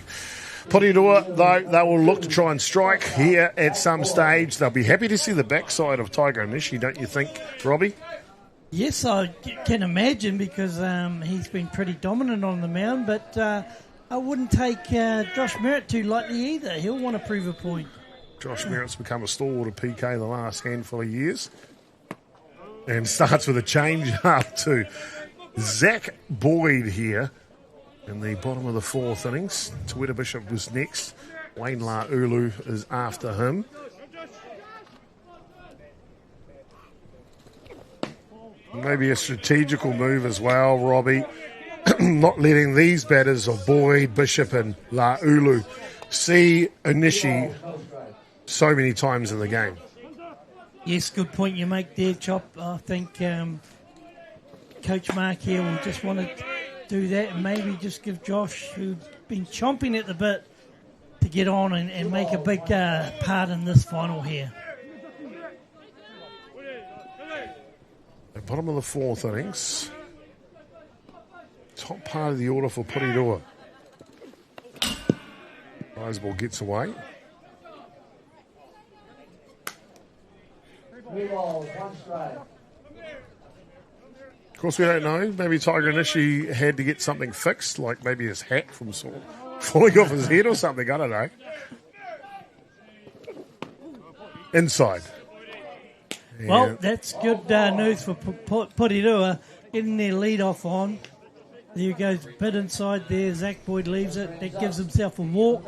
Porirua, though, they will look to try and strike here at some stage. They'll be happy to see the backside of Taiga Nishi, don't you think, Robbie? Yes, I can imagine, because he's been pretty dominant on the mound, but I wouldn't take Josh Merritt too lightly either. He'll want to prove a point. Josh Merritt's become a stalwart of PK the last handful of years. And starts with a change up to Zach Boyd here in the bottom of the fourth innings. Tawita Bishop was next. Wayne La'ulu is after him. Maybe a strategical move as well, Robbie. Not letting these batters of Boyd, Bishop and La'ulu see Anishi so many times in the game. Yes, good point you make there, Chop. I think Coach Mark here will just want to do that and maybe just give Josh, who's been chomping at the bit, to get on and make a big part in this final here. The bottom of the fourth innings. Top part of the order for Porirua. Ball gets away. Of course, we don't know. Maybe Taiga Nishi had to get something fixed, like maybe his hat from falling off his head or something. I don't know. Inside. Well, that's good news for Porirua, getting their lead off on. There goes a bit inside there. Zach Boyd leaves it. That gives himself a walk.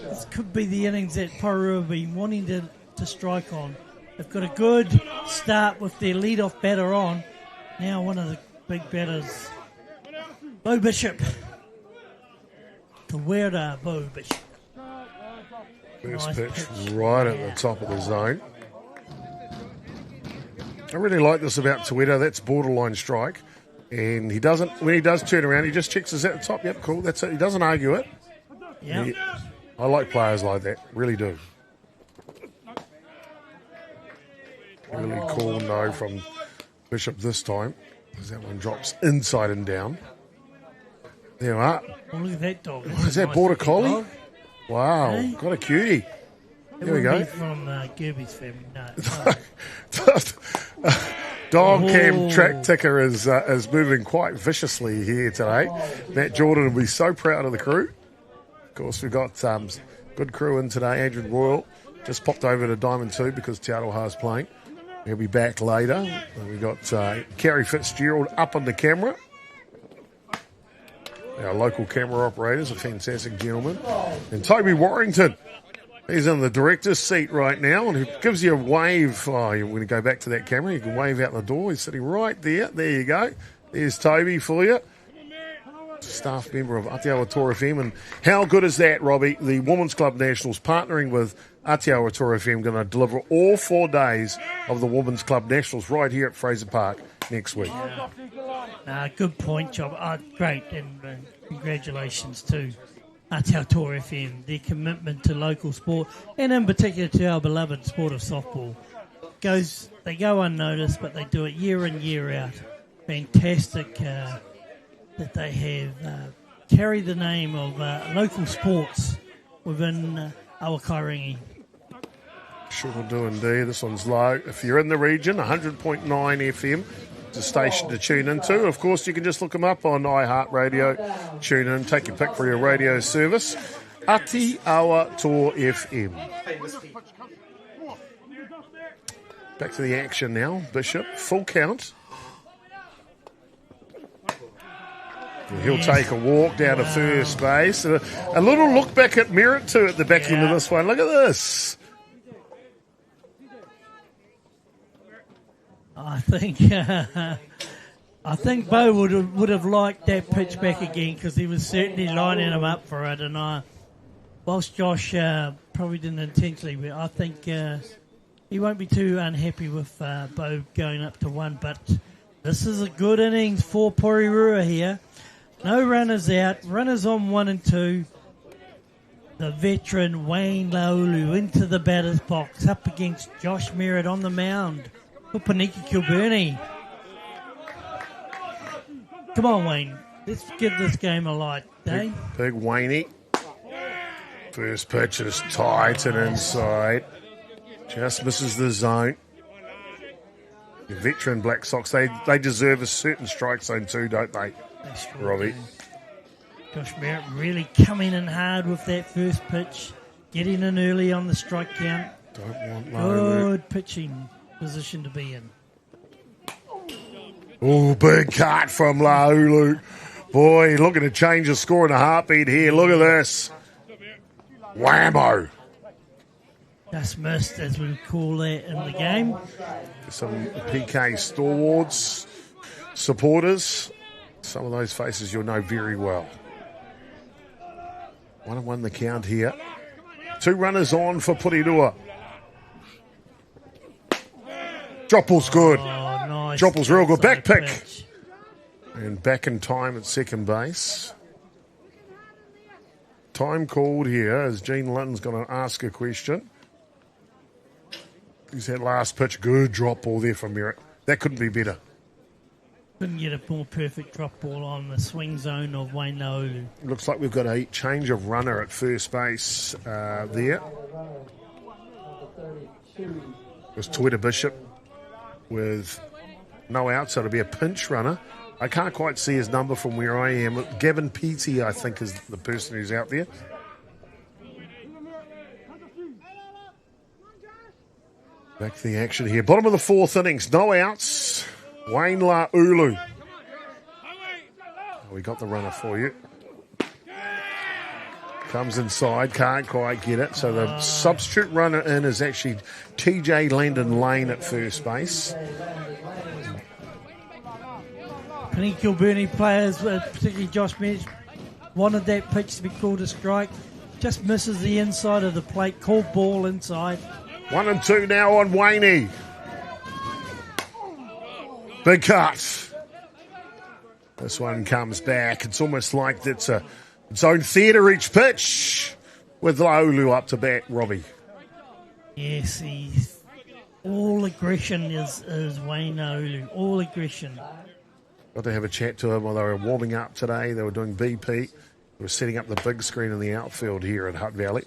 This could be the innings that Porirua have been wanting to strike on. They've got a good start with their lead-off batter on. Now one of the big batters, Bo Bishop. Tawera Bo Bishop. First Nice pitch right at the top of the zone. I really like this about Tawera. That's borderline strike. And he doesn't, when he does turn around, he just checks us at the top. Yep, cool, that's it. He doesn't argue it. Yeah. I like players like that, really do. Really cool no from Bishop this time, because that one drops inside and down. There we are. Oh, look at that dog. What is that, Border Collie? Dog. Wow, Hey? got a cutie. There we go. Be from Gerbes family. No. Dog cam track ticker is moving quite viciously here today. Matt Jordan will be so proud of the crew. Of course, we've got good crew in today. Adrian Royal just popped over to Diamond 2 because Te Aroha's playing. He'll be back later. And we've got Kerry Fitzgerald up on the camera. Our local camera operator's a fantastic gentleman. And Toby Warrington. He's in the director's seat right now, and he gives you a wave. Oh, you want to go back to that camera? You can wave out the door. He's sitting right there. There you go. There's Toby for you. Staff member of Aotearoa Tour FM. And how good is that, Robbie? The Women's Club Nationals partnering with Aotearoa Tour FM going to deliver all 4 days of the Women's Club Nationals right here at Fraser Park next week. Good point, Job. Great, and congratulations to Aotearoa Tour FM, their commitment to local sport, and in particular to our beloved sport of softball. They go unnoticed, but they do it year in, year out. Fantastic that they have carried the name of local sports within Awakairangi. Sure do indeed. This one's low. If you're in the region, 100.9 FM. It's a station to tune into. Of course, you can just look them up on iHeartRadio. Tune in, take your pick for your radio service. Ati Awa Tor FM. Back to the action now. Bishop, full count. He'll take a walk down to first base. A little look back at Merritt too at the back end of this one. Look at this. I think Bo would have liked that pitch back again because he was certainly lining him up for it. And whilst Josh probably didn't intentionally, but I think he won't be too unhappy with Bo going up to one. But this is a good innings for Porirua here. No runners out, runners on 1 and 2. The veteran Wayne Laulu into the batter's box up against Josh Merritt on the mound for Paniki Kilburney. Come on, Wayne. Let's give this game a light, eh? Big Wayne. First pitch is tight and inside. Just misses the zone. The veteran Black Sox, they deserve a certain strike zone too, don't they? Robbie. Josh Merritt really coming in hard with that first pitch, getting in early on the strike count. Don't want low. Good pitching position to be in. Oh, big cut from Laulu. Boy, looking to change the score in a heartbeat here. Look at this. Whammo. Just missed, as we call that in the game. Some PK stalwarts, supporters. Some of those faces you'll know very well. 1-1 the count here. 2 runners on for Porirua. Drop ball's good. Oh, nice. Drop ball's real good. Back pick. Pitch. And back in time at second base. Time called here as Gene Linton's going to ask a question. He's that last pitch. Good drop ball there from Merritt. That couldn't be better. Couldn't get a more perfect drop ball on the swing zone of Wayne Laulu. Looks like we've got a change of runner at first base there. It was Twitter Bishop with no out, so it'll be a pinch runner. I can't quite see his number from where I am. Gavin Peaty, I think, is the person who's out there. Back to the action here. Bottom of the 4th innings. No outs. Wayne Laulu. We got the runner for you. Comes inside. Can't quite get it. So the substitute runner in is actually TJ Landon Lane at first base. Paniki Kilburney players, particularly Josh Merritt, wanted that pitch to be called a strike. Just misses the inside of the plate. Called ball inside. 1 and 2 now on Wayne. Big cut. This one comes back. It's almost like it's its own theatre each pitch with Laulu up to bat, Robbie. Yes, he's all aggression is Wayne Laulu. All aggression. Got to have a chat to him while they were warming up today. They were doing BP. They were setting up the big screen in the outfield here at Hutt Valley.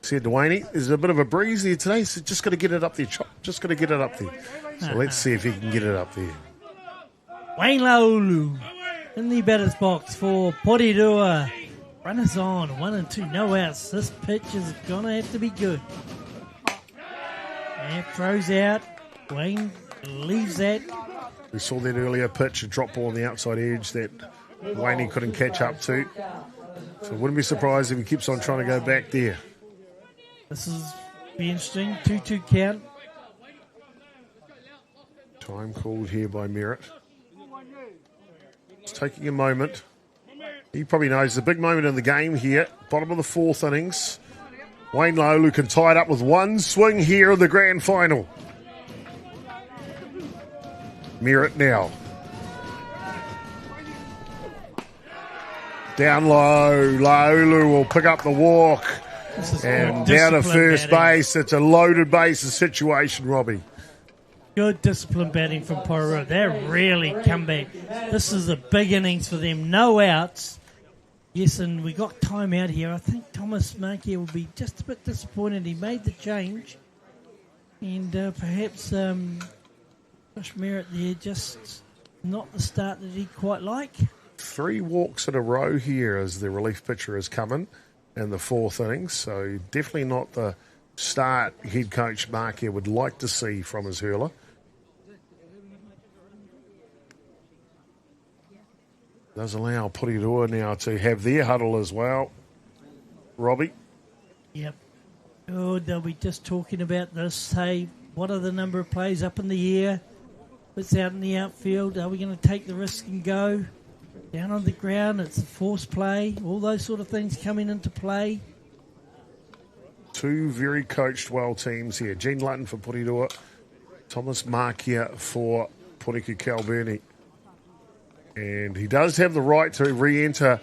Said to Wayne, there's a bit of a breeze here today, so just got to get it up there, Chop. Just got to get it up there. So let's see if he can get it up there. Wayne Laulu in the batter's box for Porirua. Runners on, 1 and 2, no outs. This pitch is going to have to be good. And throws out. Wayne leaves that. We saw that earlier pitch, a drop ball on the outside edge that Wayne couldn't catch up to. So wouldn't be surprised if he keeps on trying to go back there. This is be interesting. 2-2 count. Time called here by Merritt. It's taking a moment. He probably knows the big moment in the game here. Bottom of the 4th innings. Wayne Laulu can tie it up with one swing here in the grand final. Merritt now. Down low. Laulu will pick up the walk. And down to first base. It's a loaded bases situation, Robbie. Good disciplined batting from Porirua. They're really come back. This is a big innings for them. No outs. Yes, and we got time out here. I think Thomas Markey will be just a bit disappointed. He made the change. And perhaps Josh Merritt there, just not the start that he'd quite like. 3 walks in a row here as the relief pitcher has come in the 4th innings. So definitely not the start head coach Mark here would like to see from his hurler. Does allow Porirua now to have their huddle as well. Robbie? Yep. Oh, they'll be just talking about this. Hey, what are the number of plays up in the air? What's out in the outfield? Are we going to take the risk and go? Down on the ground, it's a forced play. All those sort of things coming into play. 2 very coached well teams here. Gene Lutton for Porirua. Thomas Markia for Porirua Calburnie. And he does have the right to re-enter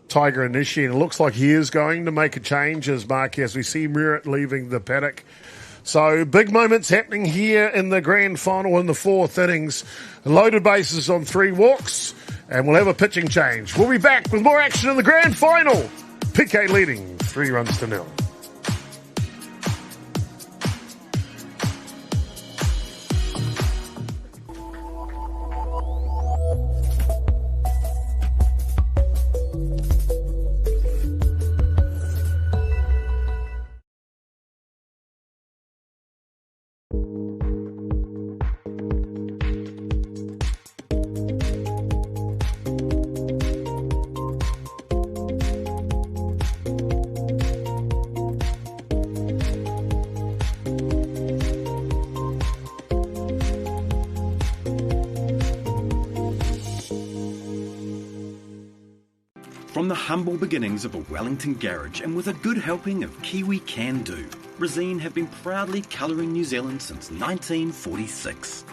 Tiger Inishi, and it looks like he is going to make a change as Mark, as we see Merritt leaving the paddock. So big moments happening here in the grand final in the 4th innings. Loaded bases on 3 walks, and we'll have a pitching change. We'll be back with more action in the grand final. PK leading 3-0. From the humble beginnings of a Wellington garage and with a good helping of Kiwi Can Do, Resine have been proudly colouring New Zealand since 1946.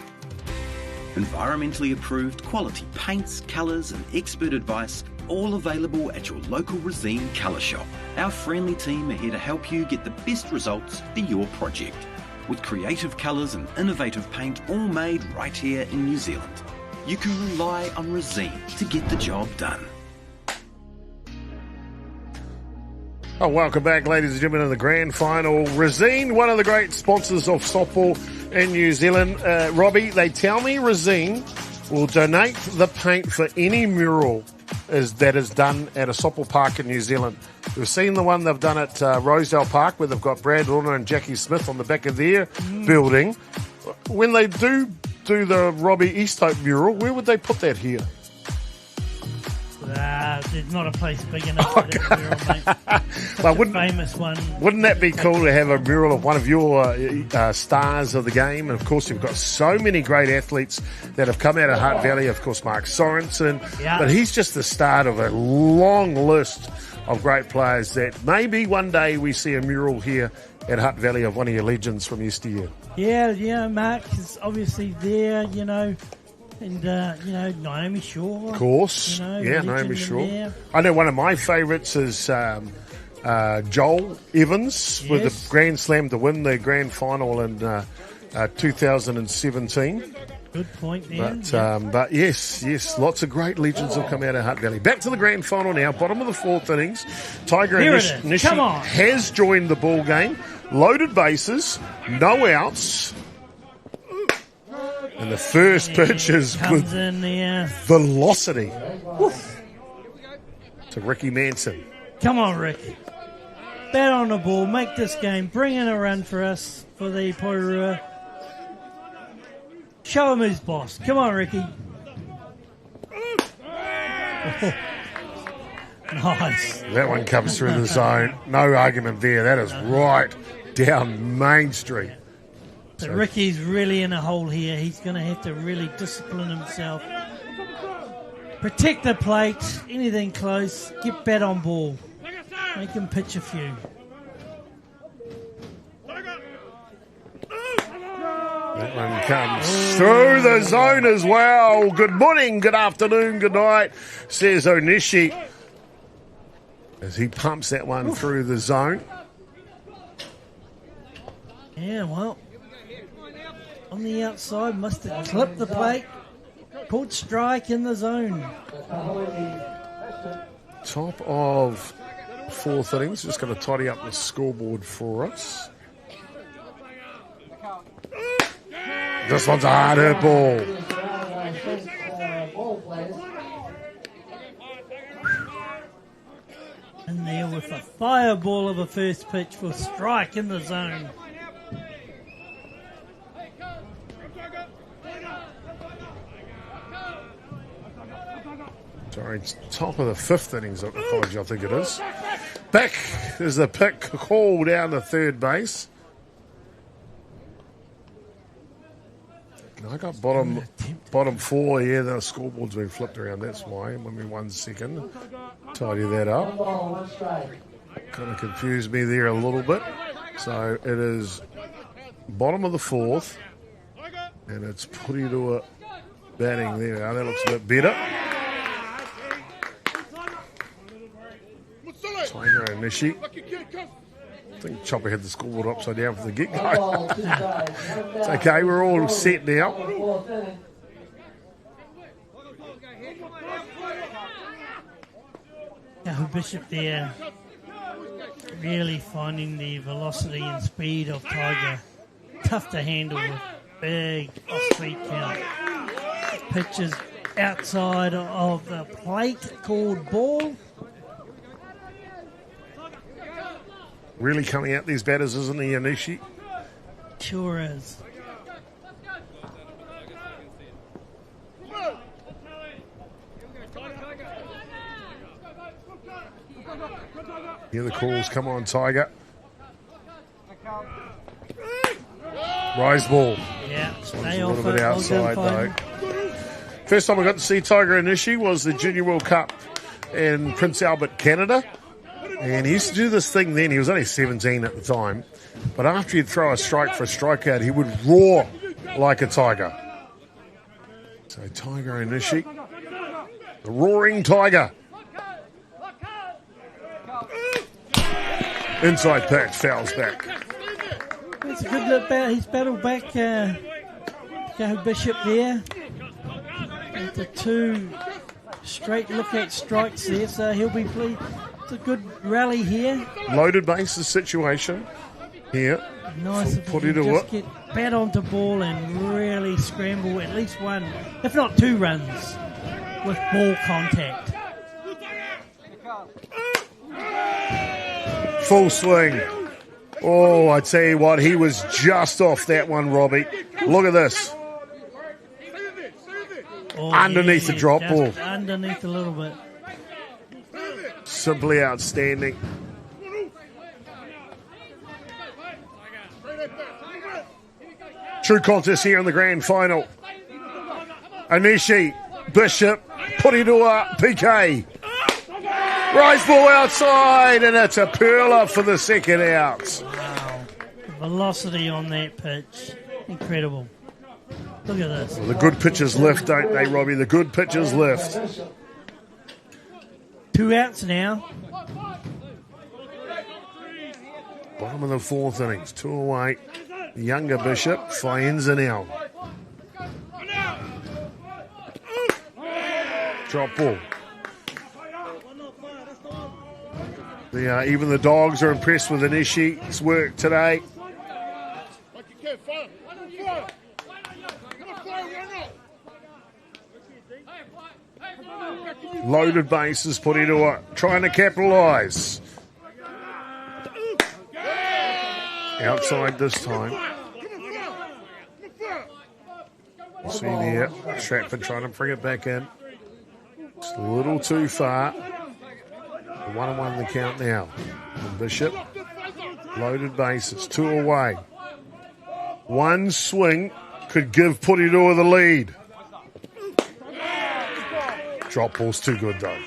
Environmentally approved quality paints, colours and expert advice, all available at your local Resine colour shop. Our friendly team are here to help you get the best results for your project. With creative colours and innovative paint all made right here in New Zealand. You can rely on Resine to get the job done. Oh, welcome back, ladies and gentlemen, to the grand final. Resine, one of the great sponsors of softball in New Zealand. Robbie, they tell me Resine will donate the paint for any mural that is done at a softball park in New Zealand. We've seen the one they've done at Rosedale Park, where they've got Brad Lorna and Jackie Smith on the back of their building. When they do the Robbie Easthope mural, where would they put that here? There's not a place big enough for that mural, mate. Well, Famous one. Wouldn't that be cool to have a mural of one of your stars of the game? And of course, you've got so many great athletes that have come out of Hutt Valley. Of course, Mark Sorensen, but he's just the start of a long list of great players that maybe one day we see a mural here at Hutt Valley of one of your legends from yesteryear. Yeah, Mark is obviously there, and, Naomi Shaw. Of course. Naomi Shaw. I know one of my favourites is Joel Evans with the Grand Slam to win the grand final in 2017. Good point there. But yes, lots of great legends have come out of Hutt Valley. Back to the grand final now, bottom of the 4th innings. Tiger Inishi has joined the ball game. Loaded bases, no outs. And the first pitch is comes in there. Velocity. To Ricky Manson. Come on, Ricky. Bat on the ball. Make this game. Bring in a run for us for the Porirua. Show him who's boss. Come on, Ricky. Nice. That one comes through the zone. No argument there. That is right down Main Street. So Ricky's really in a hole here. He's going to have to really discipline himself. Protect the plate. Anything close. Get bat on ball. Make him pitch a few. That one comes through the zone as well. Good morning, good afternoon, good night, says Onishi as he pumps that one through the zone. Yeah, well, on the outside, must have clipped the plate. Caught strike in the zone. Top of 4th innings. Just going to tidy up the scoreboard for us. This one's a hard hit ball. In there with a fireball of a first pitch for strike in the zone. Sorry, it's top of the fifth innings, apology, I think it is. Back is the pick call down to third base. I got bottom four here. The scoreboard's been flipped around. That's why. Give me 1 second. Tidy that up. Kind of confused me there a little bit. So it is bottom of the fourth, and it's Porirua batting there. Now that looks a bit better. Tiger and Nishi. I think Chopper had the scoreboard upside down from the get-go. It's okay, we're all set now. Bishop there really finding the velocity and speed of Tiger. Tough to handle with big off-speed count. Pitches outside of the plate called ball. Really coming out these batters, isn't he, Anishi? Sure is. Here the calls, come on, Tiger. Rise ball. Yeah, This one's a little bit outside, though. Fine. First time I got to see Tiger Anishi was the Junior World Cup in Prince Albert, Canada. And he used to do this thing then. He was only 17 at the time. But after he'd throw a strike for a strikeout, he would roar like a tiger. So Tiger Anishi, the roaring tiger. Inside pitch, fouls back. It's a good look back. He's battled back Joe Bishop there. With the 2 straight look at strikes there, so he'll be pleased. It's a good rally here. Loaded bases situation here. Nice if you can just get bat onto ball and really scramble at least 1, if not 2 runs with ball contact. Full swing. Oh, I tell you what, he was just off that one, Robbie. Look at this. Oh, Underneath the drop just ball. Underneath a little bit. Simply outstanding. True contest here in the grand final. Anishi, Bishop, Porirua, PK. Rise ball outside, and it's a pearler for the second out. Wow. The velocity on that pitch. Incredible. Look at this. Well, the good pitchers lift, don't they, Robbie? The good pitchers lift. 2 outs now. Bottom of the fourth innings, 2 away. The younger Bishop finds an out. Drop ball. Even the dogs are impressed with Anishi's work today. Loaded bases, Porirua trying to capitalise. Outside this time. See there, Stratford trying to bring it back in. It's a little too far. 1-1 the count now. And Bishop, loaded bases, 2 away. 1 swing could give Porirua the lead. Drop ball's too good though.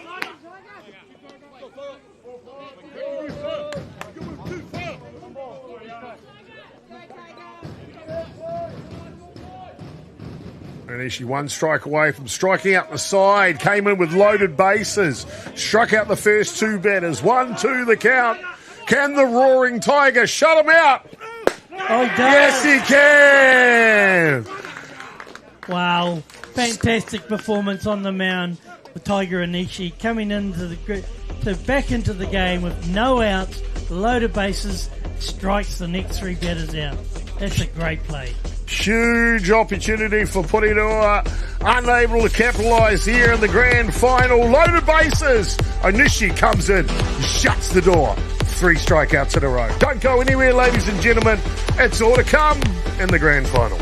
Anishi 1 strike away from striking out the side. Came in with loaded bases. Struck out the first 2 batters. 1-2 the count. Can the roaring tiger shut him out? Oh, he does. Yes, he can. Wow. Fantastic performance on the mound for Tiger Anishi, coming into back into the game with no outs, loaded bases, strikes the next 3 batters out. That's a great play. Huge opportunity for Porirua. Unable to capitalise here in the grand final. Loaded bases. Onishi comes in, shuts the door. 3 strikeouts in a row. Don't go anywhere, ladies and gentlemen. It's all to come in the grand final.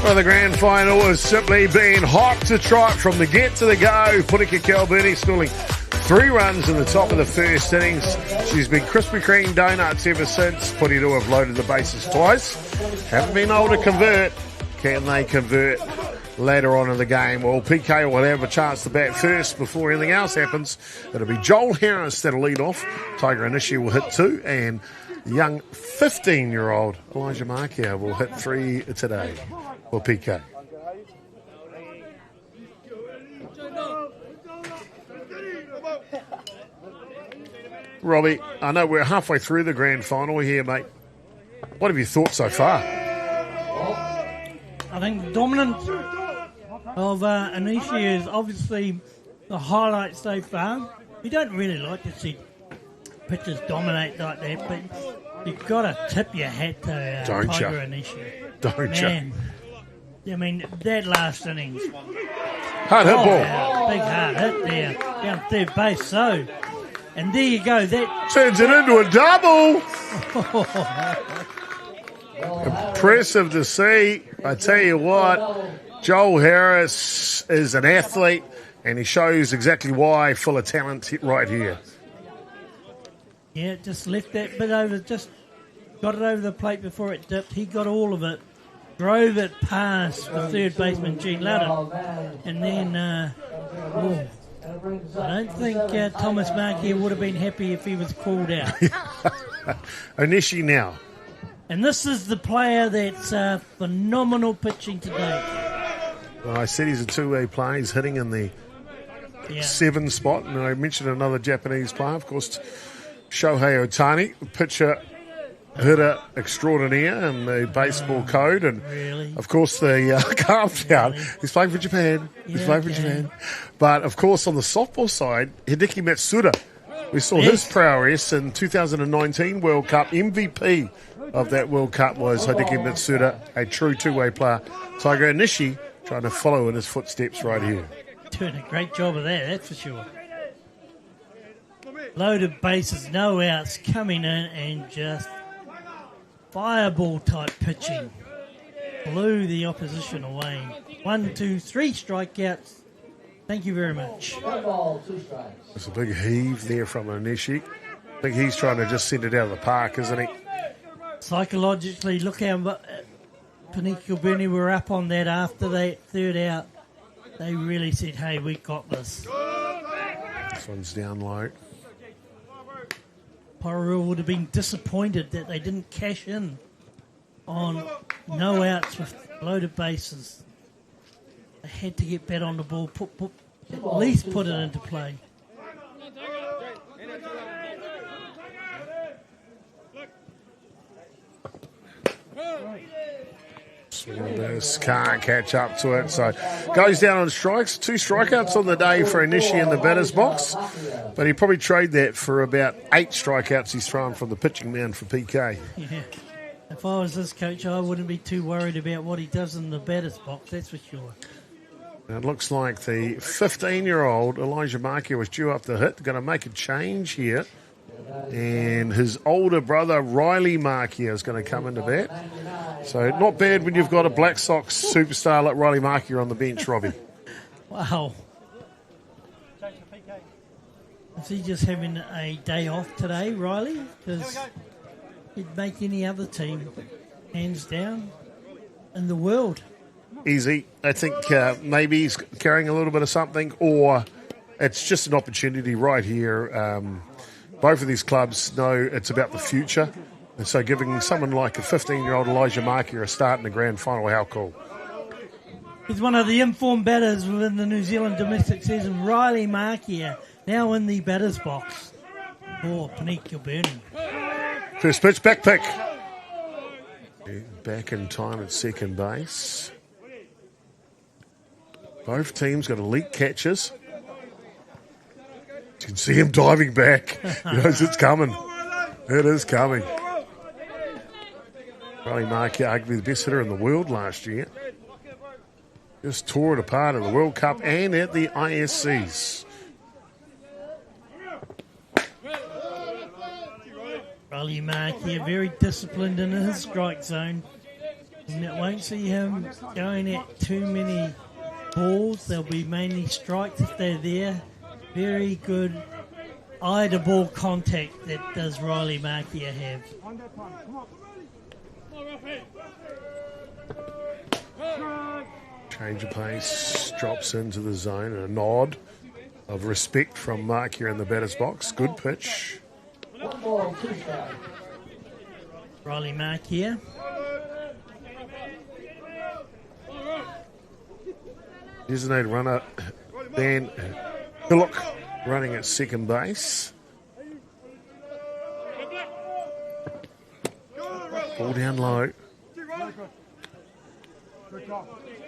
Well, the grand final has simply been hot to trot from the get to the go. Punika Calburney schooling 3 runs in the top of the first innings. She's been Krispy Kreme donuts ever since. Porirua have loaded the bases twice. Haven't been able to convert. Can they convert later on in the game? Well, PK will have a chance to bat first before anything else happens. It'll be Joel Harris that'll lead off. Tiger Onishi will hit 2, and young 15-year-old Elijah Markia will hit 3 today for PK. Robbie, I know we're halfway through the grand final here, mate. What have you thought so far? I think the dominance of Anishi is obviously the highlight so far. You don't really like to see pitchers dominate like that, but you've got to tip your hat to Tiger Anishi. Don't you? I mean, that last innings. Hard hit ball. Yeah, big hard hit there down third base. So, and there you go. That turns it into a double. Impressive to see. I tell you what, Joel Harris is an athlete, and he shows exactly why, full of talent right here. Yeah, just left that bit over, just got it over the plate before it dipped. He got all of it, drove it past the third baseman, Gene Ludden, and then, I don't think Thomas Markey would have been happy if he was called out. Onishi now. And this is the player that's phenomenal pitching today. Well, I said he's a two-way player. He's hitting in the 7 spot, and I mentioned another Japanese player, of course, Shohei Ohtani, pitcher, hitter extraordinaire in the baseball code, and of course the calm down. He's playing for Japan. Japan. But of course on the softball side, Hideki Matsuda, we saw his prowess in 2019 World Cup. MVP of that World Cup was Hideki Matsuda, a true two-way player. Tiger Onishi trying to follow in his footsteps right here. Doing a great job of that, that's for sure. Loaded bases, no outs, coming in and just fireball type pitching. Blew the opposition away. 1, 2, 3 strikeouts. Thank you very much. There's a big heave there from Onishi. I think he's trying to just send it out of the park, isn't he? Psychologically, look how Punika Bernie were up on that after that third out. They really said, hey, we got this. This one's down low. Porirua would have been disappointed that they didn't cash in on no outs with loaded bases. They had to get better on the ball, at least put it into play. This can't catch up to it, so goes down on strikes. 2 strikeouts on the day for Onishi in the batter's box, but he probably trade that for about 8 strikeouts he's thrown from the pitching mound for PK. Yeah, if I was this coach, I wouldn't be too worried about what he does in the batter's box, that's for sure. Now it looks like the 15-year-old Elijah Markey was due up the hit. Going to make a change here. And his older brother, Riley Markey, is going to come into bat. So not bad when you've got a Black Sox superstar like Riley Markey on the bench, Robbie. Wow. Is he just having a day off today, Riley? Because he'd make any other team, hands down, in the world. Easy. I think maybe he's carrying a little bit of something, or it's just an opportunity right here. Both of these clubs know it's about the future. And so giving someone like a 15-year-old Elijah Markey a start in the grand final, how cool. He's one of the informed batters within the New Zealand domestic season, Riley Markey, now in the batter's box for Panique Kilburn. First pitch, back pick. Back in time at second base. Both teams got elite catches. You can see him diving back. He knows it's coming. It is coming. Riley Markey, arguably the best hitter in the world last year. Just tore it apart at the World Cup and at the ISCs. Riley Markey, very disciplined in his strike zone. And it won't see him going at too many balls. There'll be mainly strikes if they're there. Very good eye-to-ball contact that does Riley Markey have. Change of pace, drops into the zone, and a nod of respect from Mark here in the batter's box. Good pitch. Riley Mark here. Designated runner, Dan Hillock running at second base. Ball down low.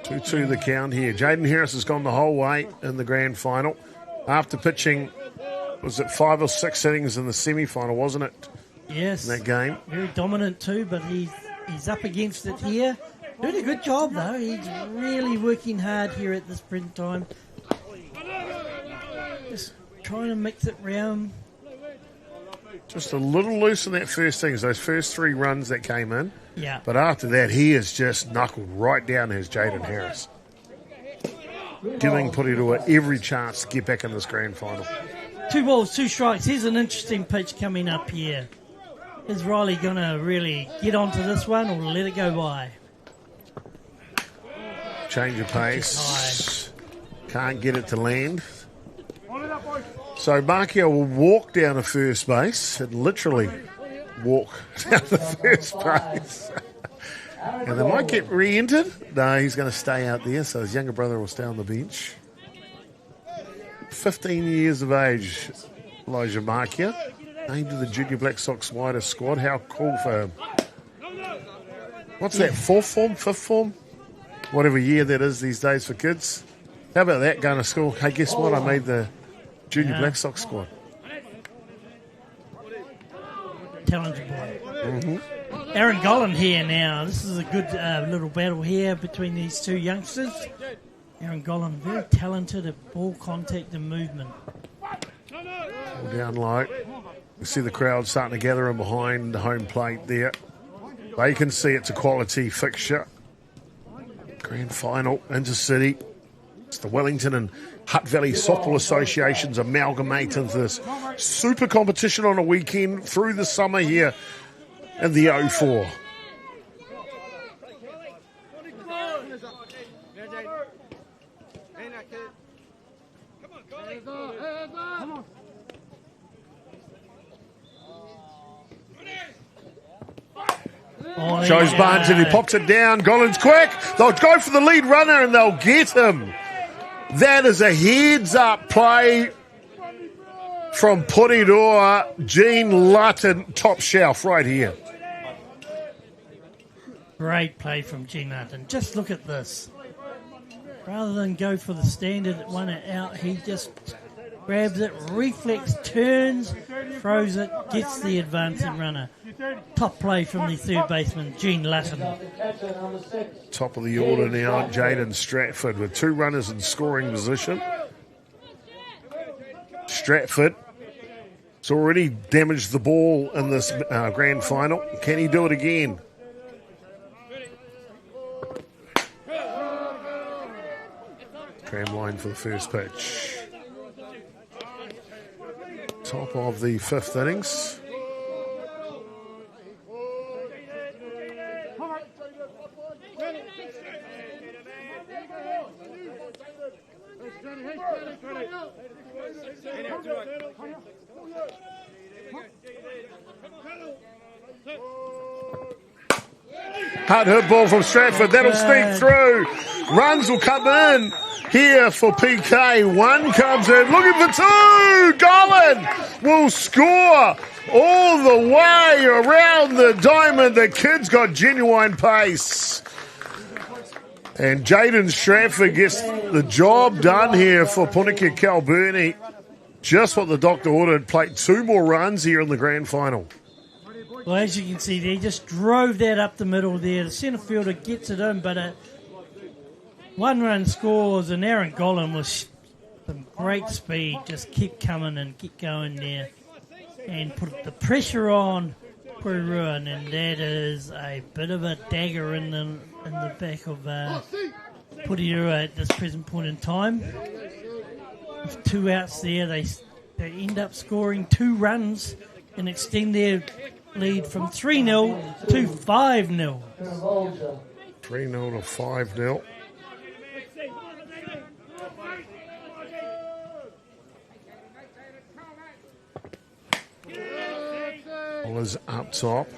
2-2 the count here. Jaden Harris has gone the whole way in the grand final. After pitching, was it 5 or 6 innings in the semi-final, wasn't it? Yes. In that game. Very dominant too, but he's up against it here. Doing a good job though. He's really working hard here at this present time. Just trying to mix it round. Just a little loose in that first innings, those first 3 runs that came in. Yeah. But after that, he has just knuckled right down as Jaden Harris, giving Porirua every chance to get back in this grand final. 2 balls, 2 strikes. Here's an interesting pitch coming up here. Is Riley going to really get onto this one or let it go by? Change of pace. Can't get it to land. So Markio will walk down to first base and literally walk down to first base. And they might get re-entered. No, he's going to stay out there, so his younger brother will stay on the bench. 15 years of age, Elijah Markey, named to the Junior Black Sox wider squad. How cool for him. What's that, 4th form, 5th form? Whatever year that is these days for kids. How about that, going to school? Hey, guess what? I made the Junior Black Sox squad. Talented boy. Mm-hmm. Aaron Gollan here now. This is a good little battle here between these 2 youngsters. Aaron Gollan, very talented at ball contact and movement. Ball down low. You see the crowd starting to gather in behind the home plate there. They can see it's a quality fixture. Grand final, Intercity. It's the Wellington and Hutt Valley Softball Associations amalgamate into this super competition on a weekend through the summer here in the 04. Shows Barnes and he pops it down. Gollan's quick. They'll go for the lead runner and they'll get him. That is a heads-up play from Porirua. Gene Lutton, top shelf right here. Great play from Gene Lutton. Just look at this. Rather than go for the standard one out, he just grabs it, reflex, turns, throws it, gets the advancing runner. Top play from the third baseman, Gene Lutton. Top of the order now, Jaden Stratford with 2 runners in scoring position. Stratford has already damaged the ball in this grand final. Can he do it again? Tram line for the first pitch. top of the 5th innings. Hard hit ball from Stratford. That'll sneak through. Runs will come in here for PK. One comes in. Looking for two. Golan will score all the way around the diamond. The kid's got genuine pace. And Jaden Stratford gets the job done here for Punika Kalburni. Just what the doctor ordered. Played 2 more runs here in the grand final. Well, as you can see there, he just drove that up the middle there. The centre fielder gets it in, but 1-run scores, and Aaron Golan was some great speed, just kept coming and kept going there and put the pressure on Porirua, and that is a bit of a dagger in the back of Porirua at this present point in time. With 2 outs there, they end up scoring 2 runs and extend their lead from 3-0 to 5-0. 3-0 to 5-0. Was up top.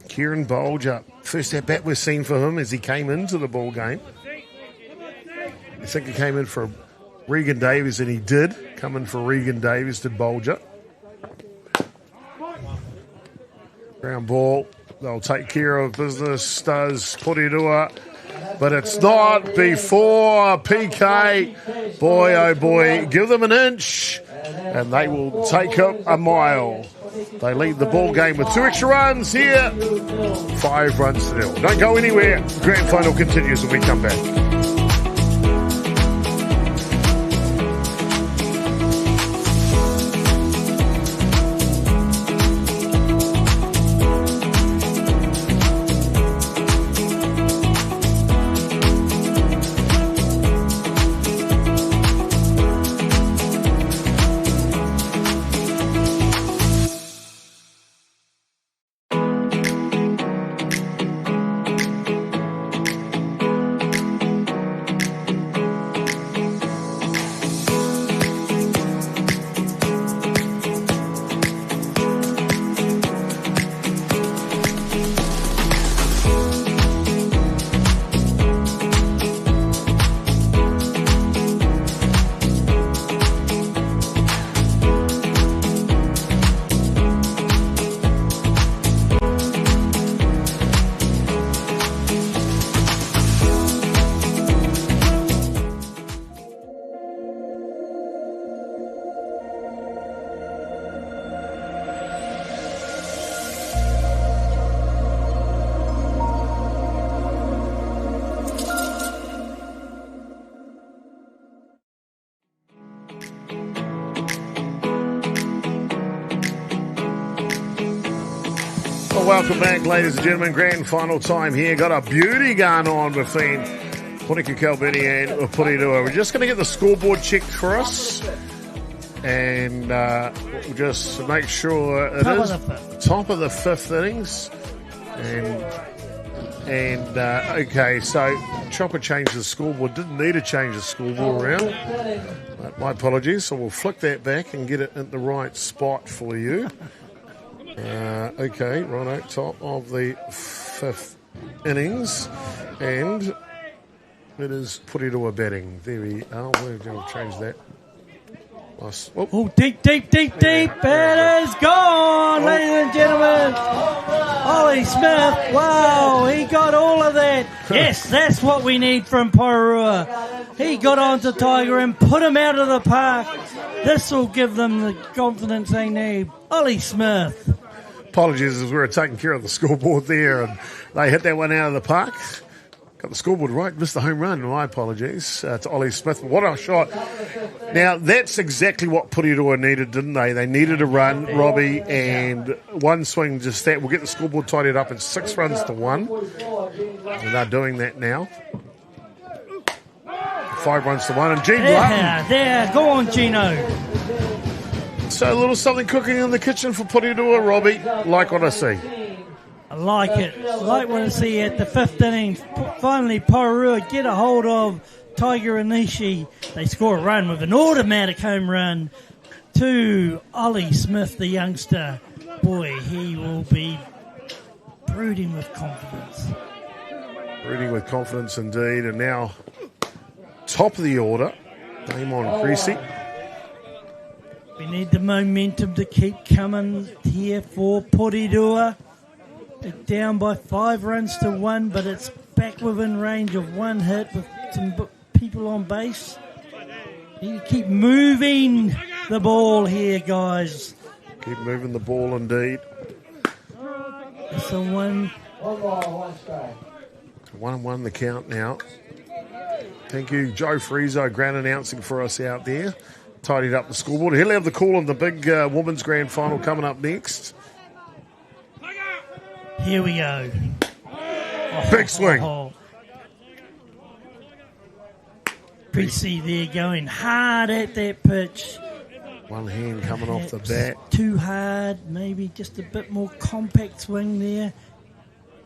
Kieran Bolger, first at bat we've seen for him as he came into the ball game. I think he came in for Regan Davies, and he did come in for Regan Davies, did Bolger. Ground ball, they'll take care of business, does Porirua, but it's not before PK. Boy, oh boy, give them an inch, and they will take a mile. They lead the ball game with 2 extra runs here, 5 runs to 0. Don't go anywhere. Grand final continues when we come back. Welcome back, ladies and gentlemen. Grand final time here. Got a beauty going on between Punika Kalburni and Porirua. We're just going to get the scoreboard checked for us, and we'll just make sure it is top of the 5th innings. And okay, so Chopper changed the scoreboard. Didn't need to change the scoreboard around. But my apologies. So we'll flick that back and get it in the right spot for you. Okay, righto, top of the 5th innings, and it is Porirua batting. There we are. We're going to change that. Oh, deep. It is gone, ladies and gentlemen. Ollie Smith, wow, he got all of that. Yes, that's what we need from Porirua. He got onto Tiger and put him out of the park. This will give them the confidence they need. Ollie Smith. Apologies as we were taking care of the scoreboard there, and they hit that one out of the park. Got the scoreboard right, missed the home run. My apologies to Ollie Smith. What a shot. Now, that's exactly what Porirua needed, didn't they? They needed a run, Robbie, and one swing, just that will get the scoreboard tidied up. It's 6 runs to 1. And they're doing that now. 5 runs to 1. And Gene There, go on, Gino. So a little something cooking in the kitchen for Porirua, Robbie. Like what I see. I like it. Like what I see at the 5th inning. Finally, Porirua get a hold of Tiger Anishi. They score a run with an automatic home run to Ollie Smith, the youngster. Boy, he will be brooding with confidence. Brooding with confidence indeed. And now, top of the order, Damon Creasy. We need the momentum to keep coming here for Porirua. They're down by 5 runs to 1, but it's back within range of 1 hit with some people on base. You keep moving the ball here, guys. Keep moving the ball indeed. It's a 1. 1-1 the count now. Thank you, Joe Fraser, ground announcing for us out there. Tidied up the scoreboard. He'll have the call on the big women's grand final coming up next. Here we go. Big swing. Creasy there going hard at that pitch. One hand coming off the bat. Too hard, maybe just a bit more compact swing there.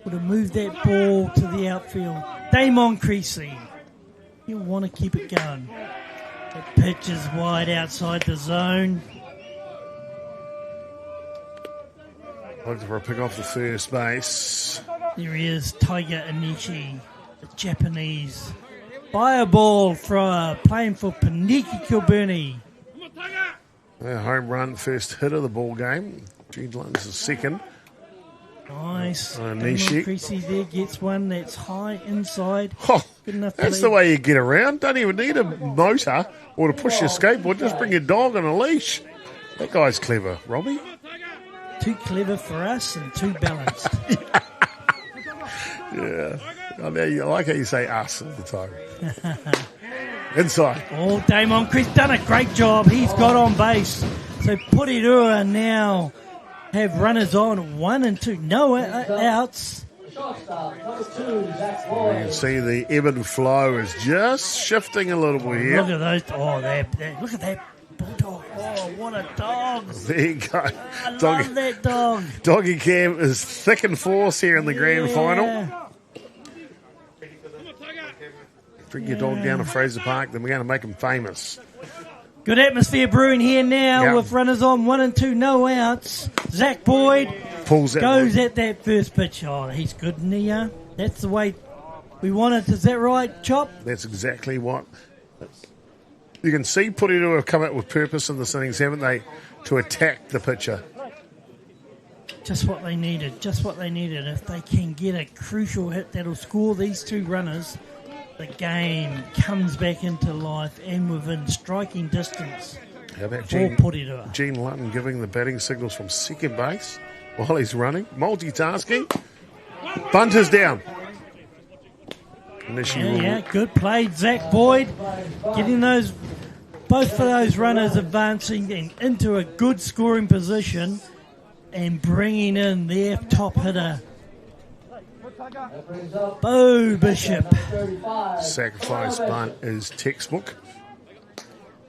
Would have moved that ball to the outfield. Damon Creasy. You'll want to keep it going. The pitch is wide outside the zone. Looking for a pick off the first base. There he is, Tiger Anishi, the Japanese. By a ball for playing for Paniki Kilburnie. Home run, first hit of the ball game. Gene Lund's the second. Nice. Nishi. Creasy there gets one that's high inside. Oh, good enough. that's the way you get around. Don't even need a motor or to push your skateboard. Just bring your dog on a leash. That guy's clever, Robbie. Too clever for us and too balanced. Yeah. I like how you say us all the time. Inside. Oh, Damon Creasy done a great job. He's got on base. So Porirua now have runners on 1 and 2. No outs. You can see the ebb and flow is just shifting a little bit here. Look at those. Oh, look at that bulldog. Oh, what a dog. There you go. I love that dog. Doggy Cam is thick and force here in the grand final. Bring your dog down to Fraser Park, then we're going to make him famous. Good atmosphere brewing here now with runners on 1 and 2, no outs. Zach Boyd goes at that first pitch. Oh, he's good, isn't he? That's the way we want it. Is that right, Chop? That's exactly what. You can see Porirua have come out with purpose in this innings, haven't they, to attack the pitcher. Just what they needed. Just what they needed. If they can get a crucial hit that'll score these 2 runners, the game comes back into life and within striking distance. How about for Porirua? Gene Lutton giving the batting signals from second base while he's running. Multitasking. Bunt is down. Good play, Zach Boyd. Getting both of those runners advancing and into a good scoring position and bringing in their top hitter, Bo Bishop. Sacrifice bunt is textbook.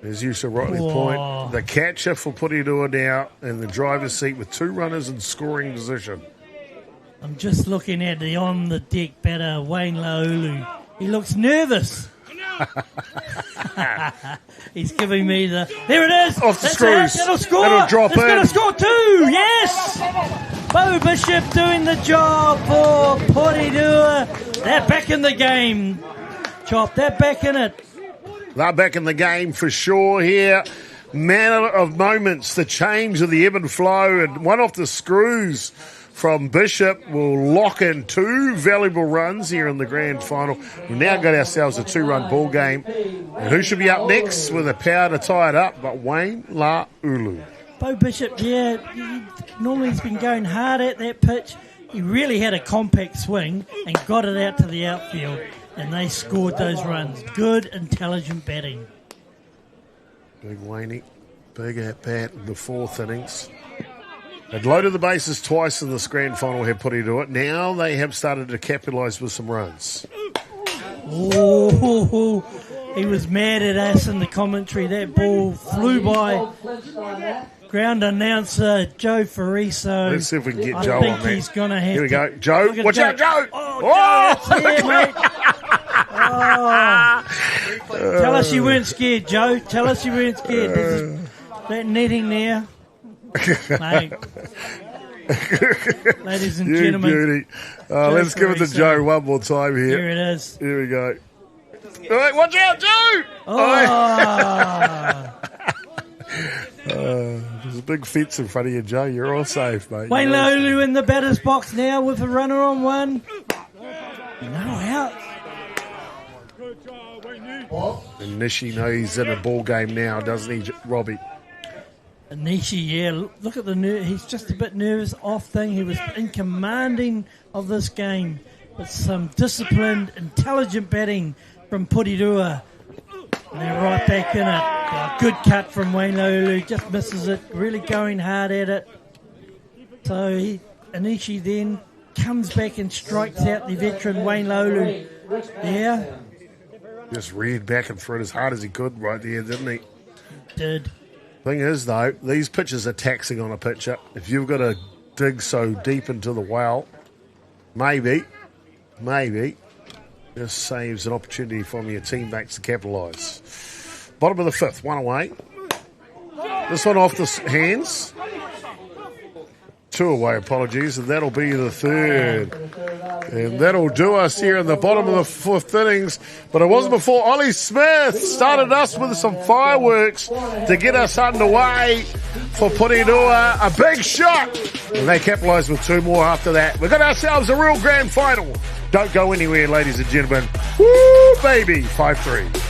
As you so rightly point, the catcher for Porirua now in the driver's seat with 2 runners in scoring position. I'm just looking at the on-the-deck batter, Wayne Laulu. He looks nervous. He's giving me the... There it is! Off the screws. It'll score! It'll drop in. It's going to score 2! Yes! Bo Bishop doing the job for Porirua. They're back in the game. Chop, they're back in it. They're back in the game for sure here. Manner of moments, the change of the ebb and flow, and one off the screws from Bishop will lock in 2 valuable runs here in the grand final. We've now got ourselves a 2-run ball game. And who should be up next with the power to tie it up but Wayne Laulu. Bo Bishop, normally he's been going hard at that pitch. He really had a compact swing and got it out to the outfield, and they scored those runs. Good, intelligent batting. Big Wayne, big at bat in the 4th innings. They'd loaded the bases twice in this grand final, have put into it. Now they have started to capitalise with some runs. Oh, He was mad at us in the commentary. That ball flew by. Ground announcer Joe Fariso. Let's see if we can get Joe on I think he's going to have Here we go. Joe, watch Joe. out, Joe. Oh, Joe, it's here, mate. Oh. Tell us you weren't scared, Joe. Tell us you weren't scared. That netting there. Mate. Ladies and gentlemen. Beauty. Let's give it to Joe one more time here. Here it is. Here we go. All right, watch out, Joe. There's a big fence in front of you, Joe. You're all safe, mate. Wayne Lolu in the batter's box now with a runner on one. No out. And Nishi knows he's in a ball game now, doesn't he, Robbie? Nishi, yeah. Look at the he's just a bit nervous off thing. He was in commanding of this game. But some disciplined, intelligent batting from Porirua. And they're right back in it. Good cut from Wayne Lolu. Just misses it. Really going hard at it. So Anishi then comes back and strikes out the veteran Wayne Lolu. Yeah. Just reared back and threw it as hard as he could right there, didn't he? Did. Thing is, though, these pitches are taxing on a pitcher. If you've got to dig so deep into the well, maybe, just saves an opportunity from your teammates to capitalise. Bottom of the fifth, one away. This one off the hands. Two away, apologies, and that'll be the third. And that'll do us here in the bottom of the fifth innings. But it wasn't before Ollie Smith started us with some fireworks to get us underway for Porirua. A big shot. And they capitalised with two more after that. We've got ourselves a real grand final. Don't go anywhere, ladies and gentlemen. Woo, baby. 5-3.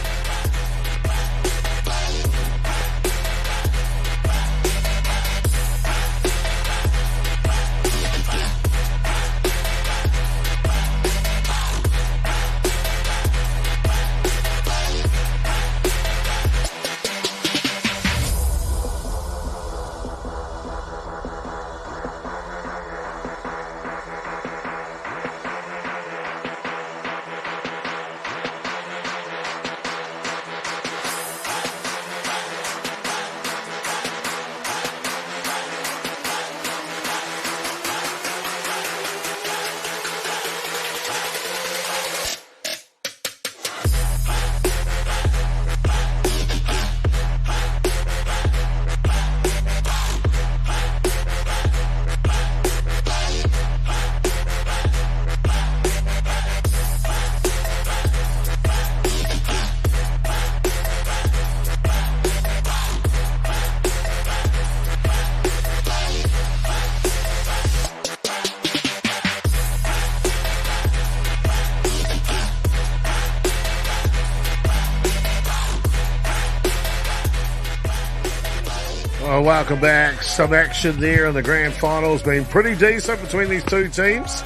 Welcome back. Some action there in the grand finals. Been pretty decent between these two teams.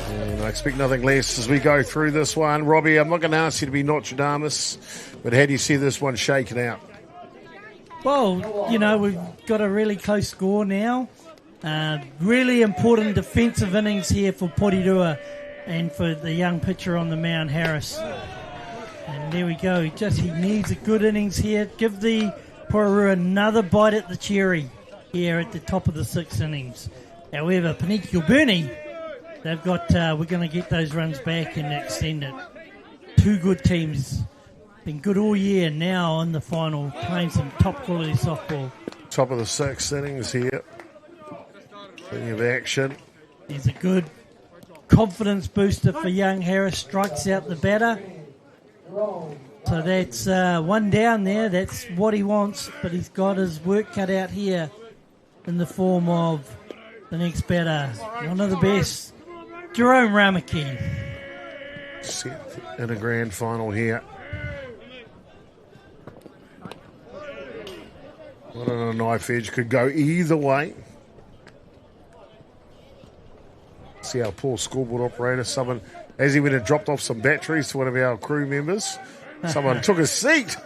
And I expect nothing less as we go through this one. Robbie, I'm not going to ask you to be Nostradamus, but how do you see this one shaking out? Well, you know, we've got a really close score now. Really important defensive innings here for Porirua and for the young pitcher on the mound, Harris. And there we go. He needs a good innings here. Give the Porirua another bite at the cherry here at the top of the sixth innings. However, Kilburnie, they've got, we're going to get those runs back and extend it. Two good teams. Been good all year, now in the final, playing some top quality softball. Top of the sixth innings here. Plenty of action. There's a good confidence booster for young Harris. Strikes out the batter. So that's one down there. That's what he wants, but he's got his work cut out here in the form of the next batter. One of the best, Jerome Ramaki. Set in a grand final here. One on a knife edge, could go either way. See our poor scoreboard operator. Someone, as he went and dropped off some batteries to one of our crew members, someone took a seat.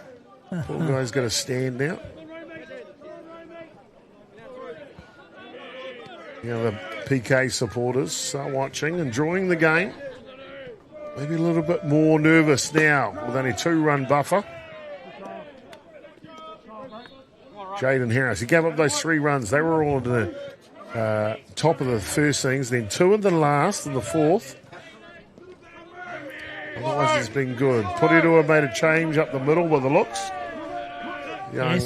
Poor guy's got to stand now. You know, the PK supporters are watching, enjoying the game. maybe a little bit more nervous now with only 2-run buffer. Jaden Harris, he gave up those 3 runs. They were all in the top of the first innings, then 2 in the last and the 4th. Otherwise, it's been good. Porirua made a change up the middle with the looks. Young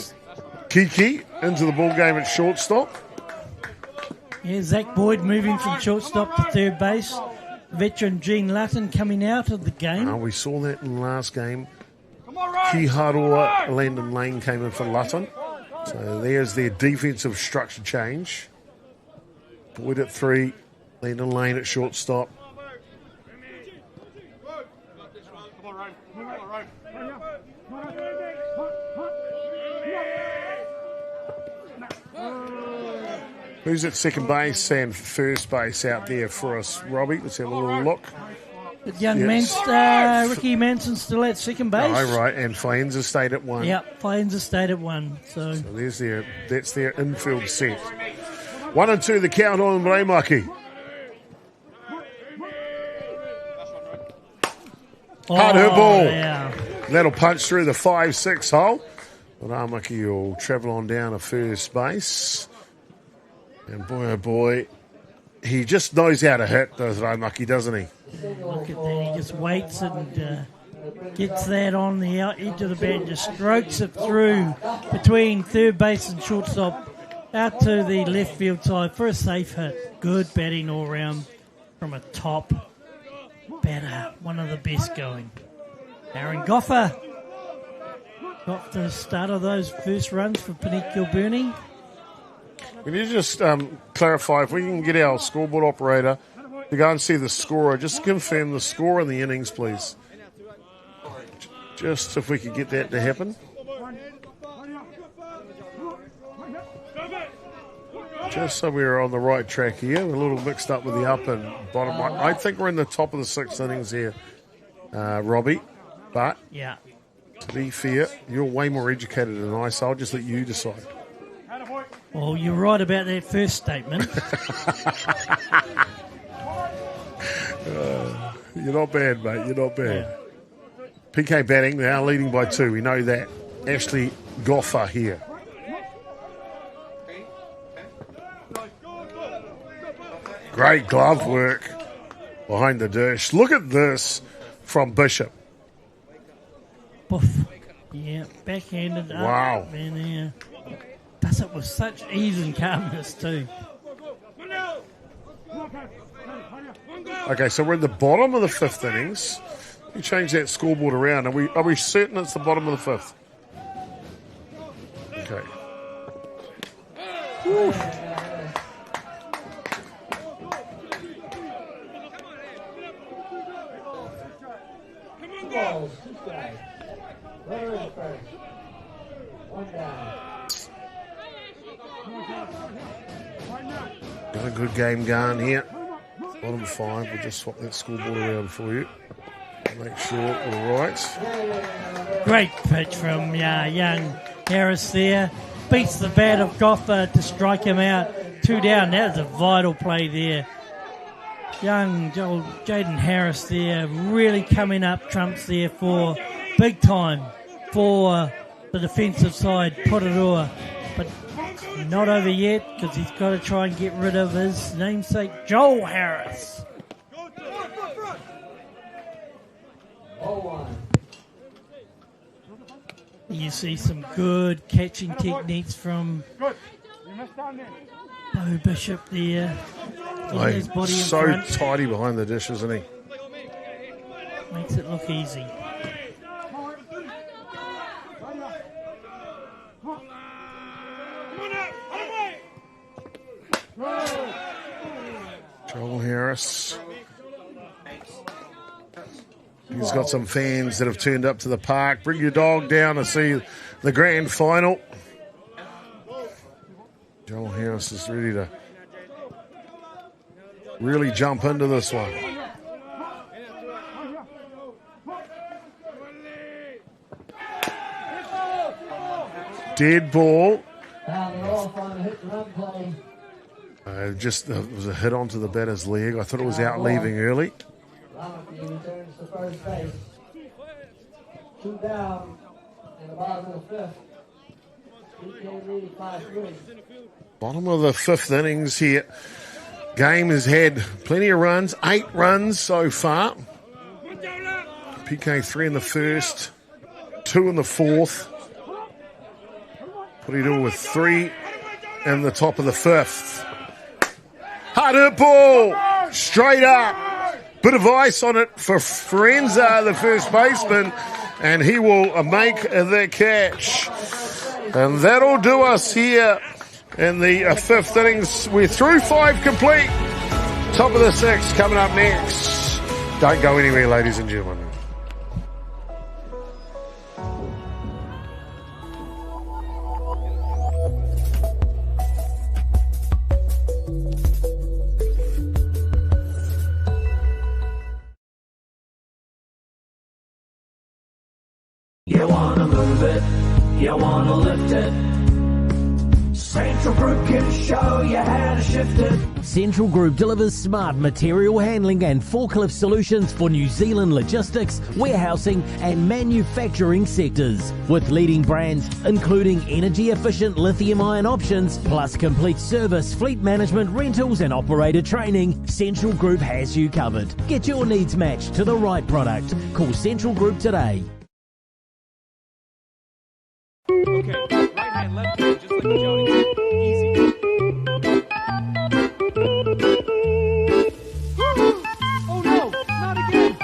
Kiki into the ball game at shortstop. Yeah, Zach Boyd moving from shortstop to third base. Veteran Gene Lutton coming out of the game. We saw that in the last game. Kiharua, Landon Lane came in for Lutton. So there's their defensive structure change. Boyd at 3, Landon Lane at shortstop. Who's at second base and first base out there for us, Robbie? Let's have a little look. Young Ricky Manson's still at second base. Oh, right, and Faenza stayed at 1. Yep, Faenza stayed at 1. So that's their infield set. 1 and 2, the count on Reimaki. Hard her ball. Yeah. That'll punch through the 5-6 hole. But Reimaki will travel on down to first base. And boy, oh boy, he just knows how to hit, does Reimaki, doesn't he? Look at that. He just waits and gets that on the edge of the bat, just strokes it through between third base and shortstop out to the left field side for a safe hit. Good batting all round from a top batter, one of the best going. Aaron Goffer got the start of those first runs for Panik Kilburnie. Can you just clarify, if we can get our scoreboard operator to go and see the scorer, just confirm the score in the innings, please. Just if we could get that to happen. Just so we're on the right track here. We're a little mixed up with the up and bottom. I think we're in the top of the 6th innings here, Robbie. But yeah, to be fair, you're way more educated than I, so I'll just let you decide. Well, you're right about that first statement. You're not bad, mate. You're not bad. Yeah. PK batting, now leading by 2. We know that. Ashley Goffer here. Great glove work behind the dish. Look at this from Bishop. Boof. Yeah, backhanded up. Wow. And does it with such ease and calmness too. Okay, so we're in the bottom of the 5th innings. You change that scoreboard around. Are we certain it's the bottom of the 5th? Okay. Woo. Got a good game going here. Bottom 5. We'll just swap that scoreboard around for you. Make sure we're right. Great pitch from young Harris there. Beats the bat of Goffer to strike him out. 2 down. That was a vital play there. Young Jaden Harris there really coming up trumps there for big time for the defensive side, Porirua. But not over yet because he's got to try and get rid of his namesake, Joel Harris. You see some good catching techniques from Bo Bishop there. His body in so front. tidy behind the dish, isn't he? Makes it look easy. Joel Harris. He's got some fans that have turned up to the park. Bring your dog down to see the grand final. Joel Harris is ready to really jump into this one. Dead ball. Just was a hit onto the batter's leg. I thought it was out leaving early. first base. 2 down in the bottom of the 5th. PK lead 5-3. Bottom of the 5th innings here. Game has had plenty of runs, 8 runs so far. PK 3 in the 1st, 2 in the 4th. Porirua with 3 in the top of the 5th. Hard hit ball, straight up. Bit of ice on it for Fraser, the first baseman, and he will make the catch. And that'll do us here in the 5th innings. We're through 5 complete. Top of the 6th coming up next. Don't go anywhere, ladies and gentlemen. You wanna move it, you wanna lift it. Central Group can show you how to shift it. Central Group delivers smart material handling and forklift solutions for New Zealand logistics, warehousing and manufacturing sectors. With leading brands including energy-efficient lithium-ion options, plus complete service, fleet management, rentals and operator training, Central Group has you covered. Get your needs matched to the right product. Call Central Group today. Okay, right hand, left hand, just like Jody did. Easy. Oh no, not again.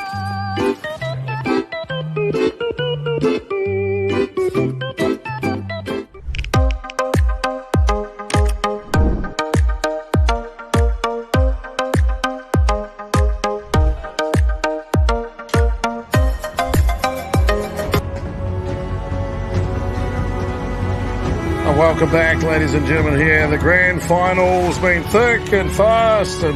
Welcome back, ladies and gentlemen, here. The grand final's been thick and fast, and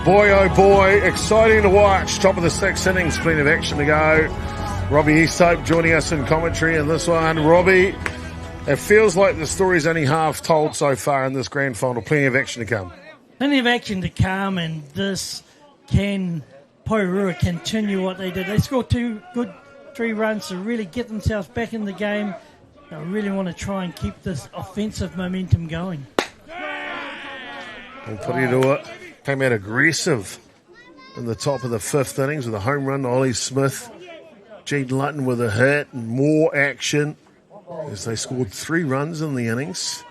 boy, oh boy, exciting to watch. Top of the 6th innings, plenty of action to go. Robbie Easthope joining us in commentary in this one. Robbie, it feels like the story's only half told so far in this grand final. Plenty of action to come. Plenty of action to come, and this can Porirua continue what they did. They scored 2 good 3 runs to really get themselves back in the game. They really want to try and keep this offensive momentum going. And Porirua came out aggressive in the top of the 5th innings with a home run to Ollie Smith. Gene Lutton with a hit and more action as they scored 3 runs in the innings.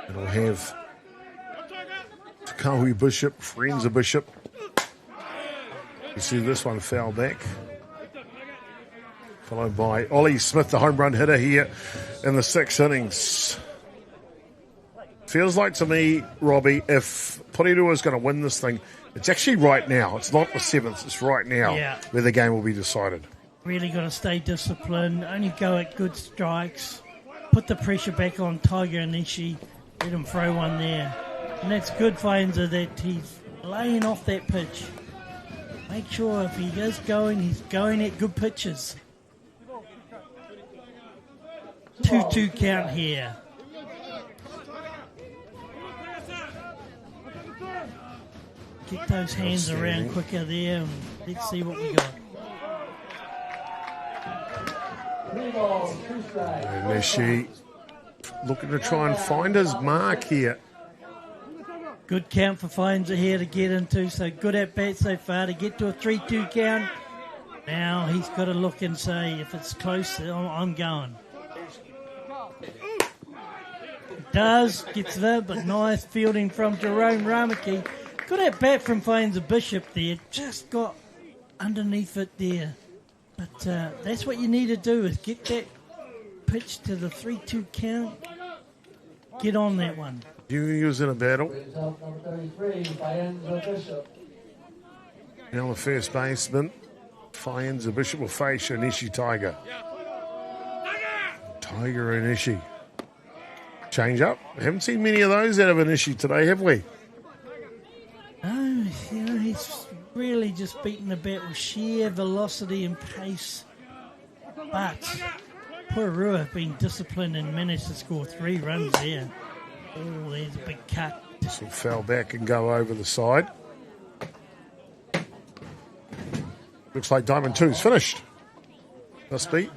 It'll have Takahui Bishop, Fraser Bishop. You see this one foul back. Followed by Ollie Smith, the home run hitter here in the 6th innings. Feels like to me, Robbie, if Porirua is going to win this thing, it's actually right now. It's not the 7th, it's right now where the game will be decided. Really got to stay disciplined, only go at good strikes, put the pressure back on Tiger Anishi, let him throw one there. And that's good for Enzo that he's laying off that pitch. Make sure if he is going, he's going at good pitches. 2-2 count here. Get those hands around quicker there, and let's see what we got. Nishi looking to try and find his mark here. Good count for Faenza here to get into, so good at bat so far to get to a 3-2 count. Now he's got to look and say, if it's close, I'm going. Does, gets there, but nice fielding from Jerome Ramaki. Good at bat from Faenza Bishop there, just got underneath it there. But that's what you need to do, is get that pitch to the 3-2 count. Get on that one. He was in a battle. Now the first baseman, Faenza Bishop will face Anishi Tiger. Tiger Anishi. Change up. Haven't seen many of those out of Anishi today, have we? No, he's really just beaten the bat with sheer velocity and pace. But Porirua have been disciplined and managed to score 3 runs there. Oh, there's a big cut. This will foul back and go over the side. Looks like Diamond 2's finished. Must be.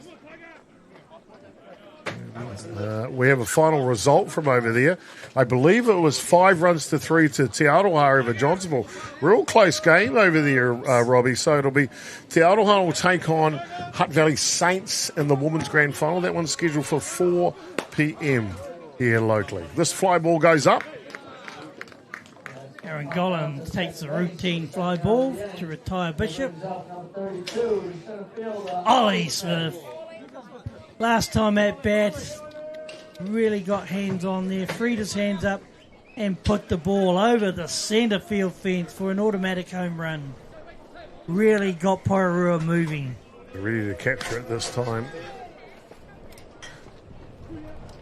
We have a final result from over there. I believe it was 5-3 to Te Aroha over Johnsonville. Real close game over there, Robbie. So it'll be Te Aroha will take on Hutt Valley Saints in the women's grand final. That one's scheduled for 4 p.m. here locally. This fly ball goes up. Aaron Gollan takes the routine fly ball to retire Bishop. Ollie Smith. Last time at bat, really got hands on there, freed his hands up and put the ball over the centre field fence for an automatic home run. Really got Porirua moving. Ready to capture it this time.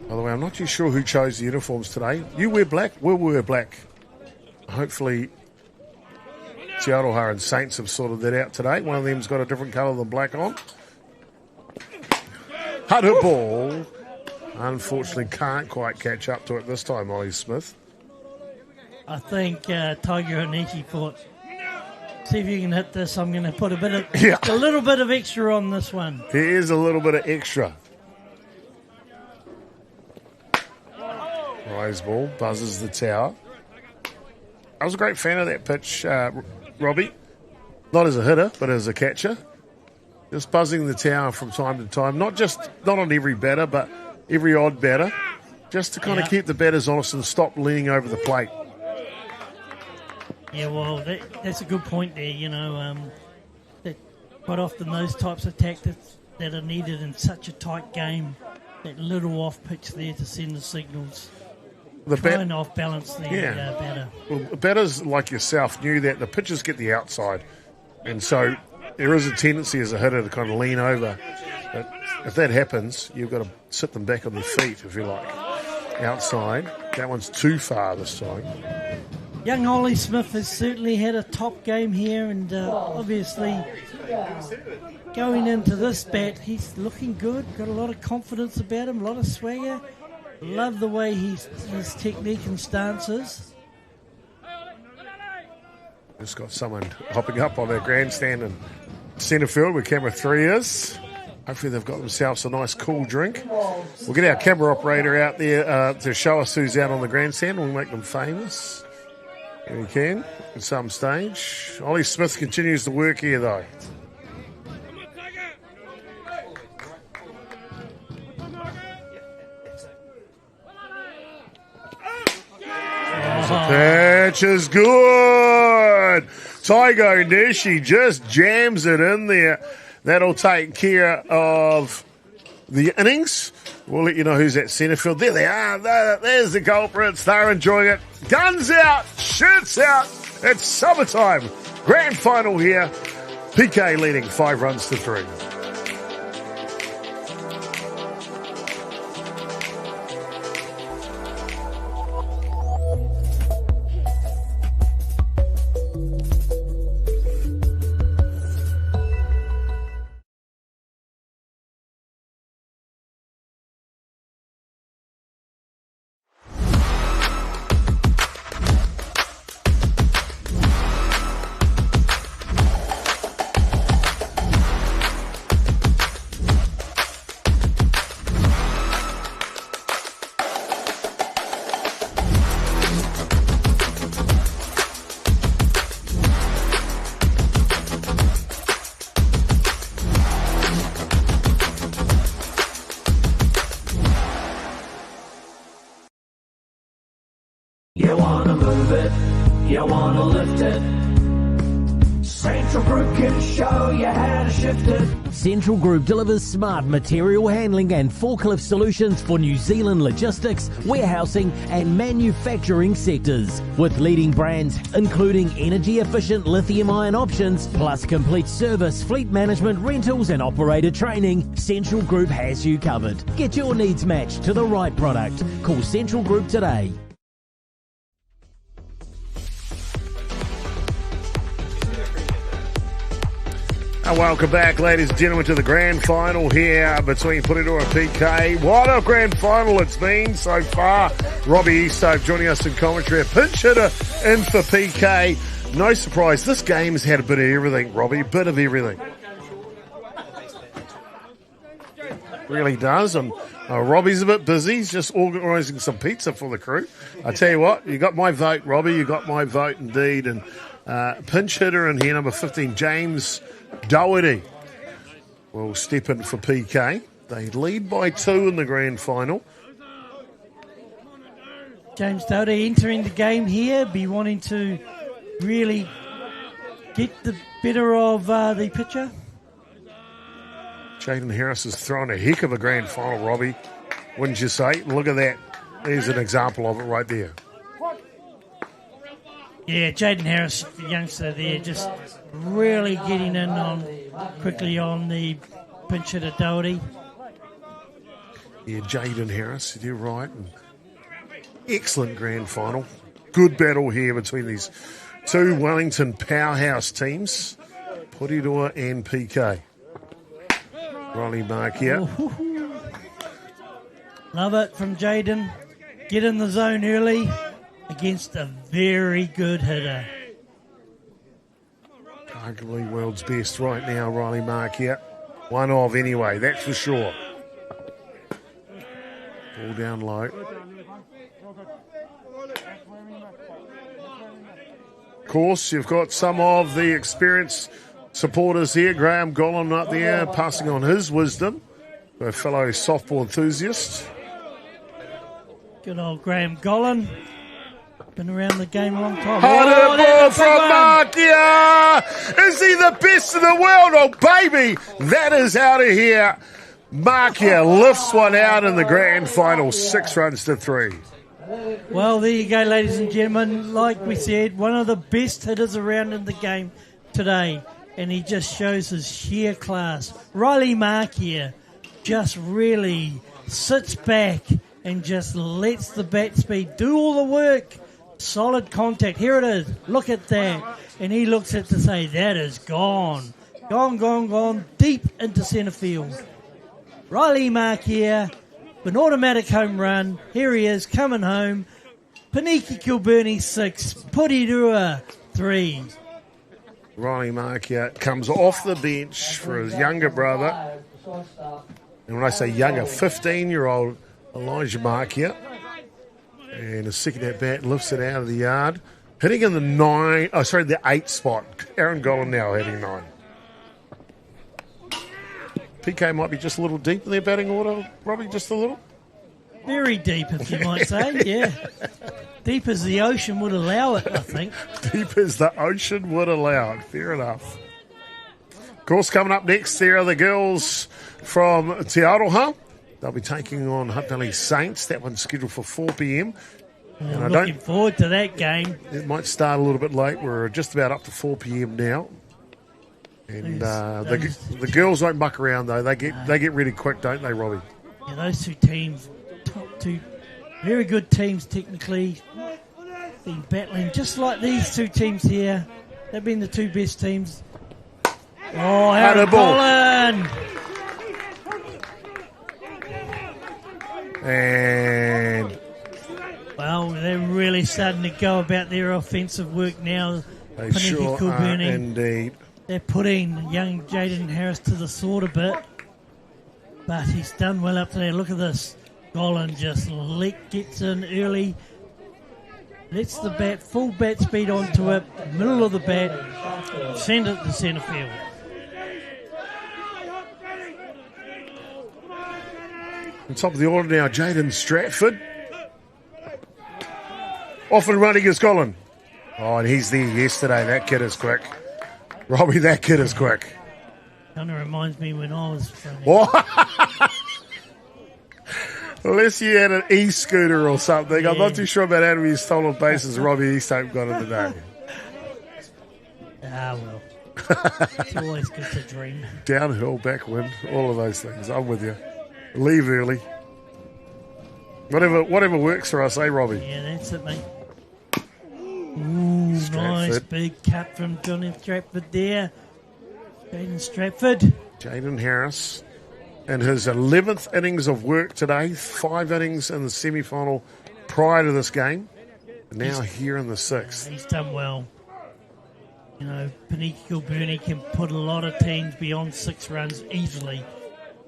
By the way, I'm not too sure who chose the uniforms today. You wear black, we'll wear black. Hopefully, Te Aroha and Saints have sorted that out today. One of them's got a different colour than black on. Hutt ball. Unfortunately, can't quite catch up to it this time, Ollie Smith. I think Tiger Onishi thought, see if you can hit this. I'm going to put a little bit of extra on this one. There is a little bit of extra. Rise ball, buzzes the tower. I was a great fan of that pitch, Robbie. Not as a hitter, but as a catcher. Just buzzing the tower from time to time. Not on every batter, but every odd batter. Just to kind of keep the batters honest and stop leaning over the plate. Yeah, well, that's a good point there, you know. That quite often those types of tactics that are needed in such a tight game, that little off-pitch there to send the signals. Try and off-balance the batter. Well, batters like yourself knew that the pitchers get the outside. And so there is a tendency as a hitter to kind of lean over. But if that happens, you've got to sit them back on their feet, if you like. Outside. That one's too far this time. Young Ollie Smith has certainly had a top game here, and obviously going into this bat, he's looking good. Got a lot of confidence about him, a lot of swagger. Love the way his technique and stance is. Just got someone hopping up on their grandstand in centre field where camera 3 is. Hopefully they've got themselves a nice cool drink. We'll get our camera operator out there to show us who's out on the grandstand. We'll make them famous. If we can, at some stage. Ollie Smith continues to work here though. Pitch is good. Tiger Nishi just jams it in there. That'll take care of the innings. We'll let you know who's at centre field. There they are. There's the culprits. They're enjoying it. Guns out. Shirts out. It's summertime. Grand final here. PK leading 5-3. You wanna move it, you wanna lift it. Central Group can show you how to shift it. Central Group delivers smart material handling and forklift solutions for New Zealand logistics, warehousing and manufacturing sectors. With leading brands including energy-efficient lithium-ion options, plus complete service, fleet management, rentals and operator training, Central Group has you covered. Get your needs matched to the right product. Call Central Group today. Welcome back, ladies and gentlemen, to the grand final here between Porirua and PK. What a grand final it's been so far. Robbie Eastoke joining us in commentary. A pinch hitter in for PK. No surprise, this game has had a bit of everything, Robbie, a bit of everything. Really does. And Robbie's a bit busy. He's just organising some pizza for the crew. I tell you what, you got my vote, Robbie. You got my vote indeed. And pinch hitter in here, number 15, James Doherty, will step in for PK. They lead by 2 in the grand final. James Doherty entering the game here, be wanting to really get the better of the pitcher. Jaden Harris has thrown a heck of a grand final, Robbie, wouldn't you say? Look at that. There's an example of it right there. Yeah, Jaden Harris, the youngster there, just really getting in quickly on the pinch hitter Doherty. Yeah, Jaden Harris, you're right. Excellent grand final. Good battle here between these two Wellington powerhouse teams, Porirua and PK. Riley Mark here. Love it from Jaden. Get in the zone early against a very good hitter. Arguably world's best right now, Riley Mark here. One of anyway, that's for sure. Ball down low. Of course, you've got some of the experienced supporters here. Graham Gollan up there passing on his wisdom to a fellow softball enthusiast. Good old Graham Gollan. Been around the game a long time. Hard ball from Mark here. Is he the best in the world? Oh, baby, that is out of here. Mark here lifts one out in the grand final, 6 runs to 3. Well, there you go, ladies and gentlemen. Like we said, one of the best hitters around in the game today, and he just shows his sheer class. Riley Mark here just really sits back and just lets the bat speed do all the work. Solid contact. Here it is. Look at that. And he looks at to say, that is gone. Gone, deep into centre field. Riley Mark here, an automatic home run. Here he is, coming home. Paniki Kilburney 6, Porirua 3. Riley Mark here comes off the bench for his younger brother. And when I say younger, 15-year-old Elijah Mark here. And a second at bat lifts it out of the yard. Hitting in the 8 spot. Aaron Gollan now hitting 9. PK might be just a little deep in their batting order, Robbie, just a little. Very deep, if you might say, yeah. Deep as the ocean would allow it, I think. Deep as the ocean would allow it, fair enough. Of course, coming up next, there are the girls from Te Aroha. They'll be taking on Hutt Valley Saints. That one's scheduled for 4 p.m. And I'm looking forward to that game. It might start a little bit late. We're just about up to 4 p.m. now. And the girls don't muck around, though. They get ready quick, don't they, Robbie? Yeah, those two teams, two very good teams technically, been battling just like these two teams here. They've been the two best teams. Oh, Aaron Gollan! And well, they're really starting to go about their offensive work now. They sure are indeed. They're putting young Jaden Harris to the sword a bit, but he's done well up there. Look at this. Gollan just gets in early, lets the bat, full bat speed onto it, middle of the bat, send it to centre field. On top of the order now, Jaden Stratford. Off and running is Gollan. Oh, and he's there yesterday. That kid is quick. Robbie, that kid is quick. Kind of reminds me when I was running. What? Unless you had an e-scooter or something. Yeah. I'm not too sure about how many stolen bases Robbie Easthope got in today. Well. It's always good to dream. Downhill, backwind, all of those things. I'm with you. Leave early. Whatever works for us, eh, Robbie? Yeah, that's it, mate. Ooh, nice big cut from Johnny Stratford there. Jaden Stratford. Jaden Harris. In his 11th innings of work today, 5 innings in the semi-final prior to this game. Now here in the 6th. He's done well. You know, Paniki Kilburney can put a lot of teams beyond 6 runs easily.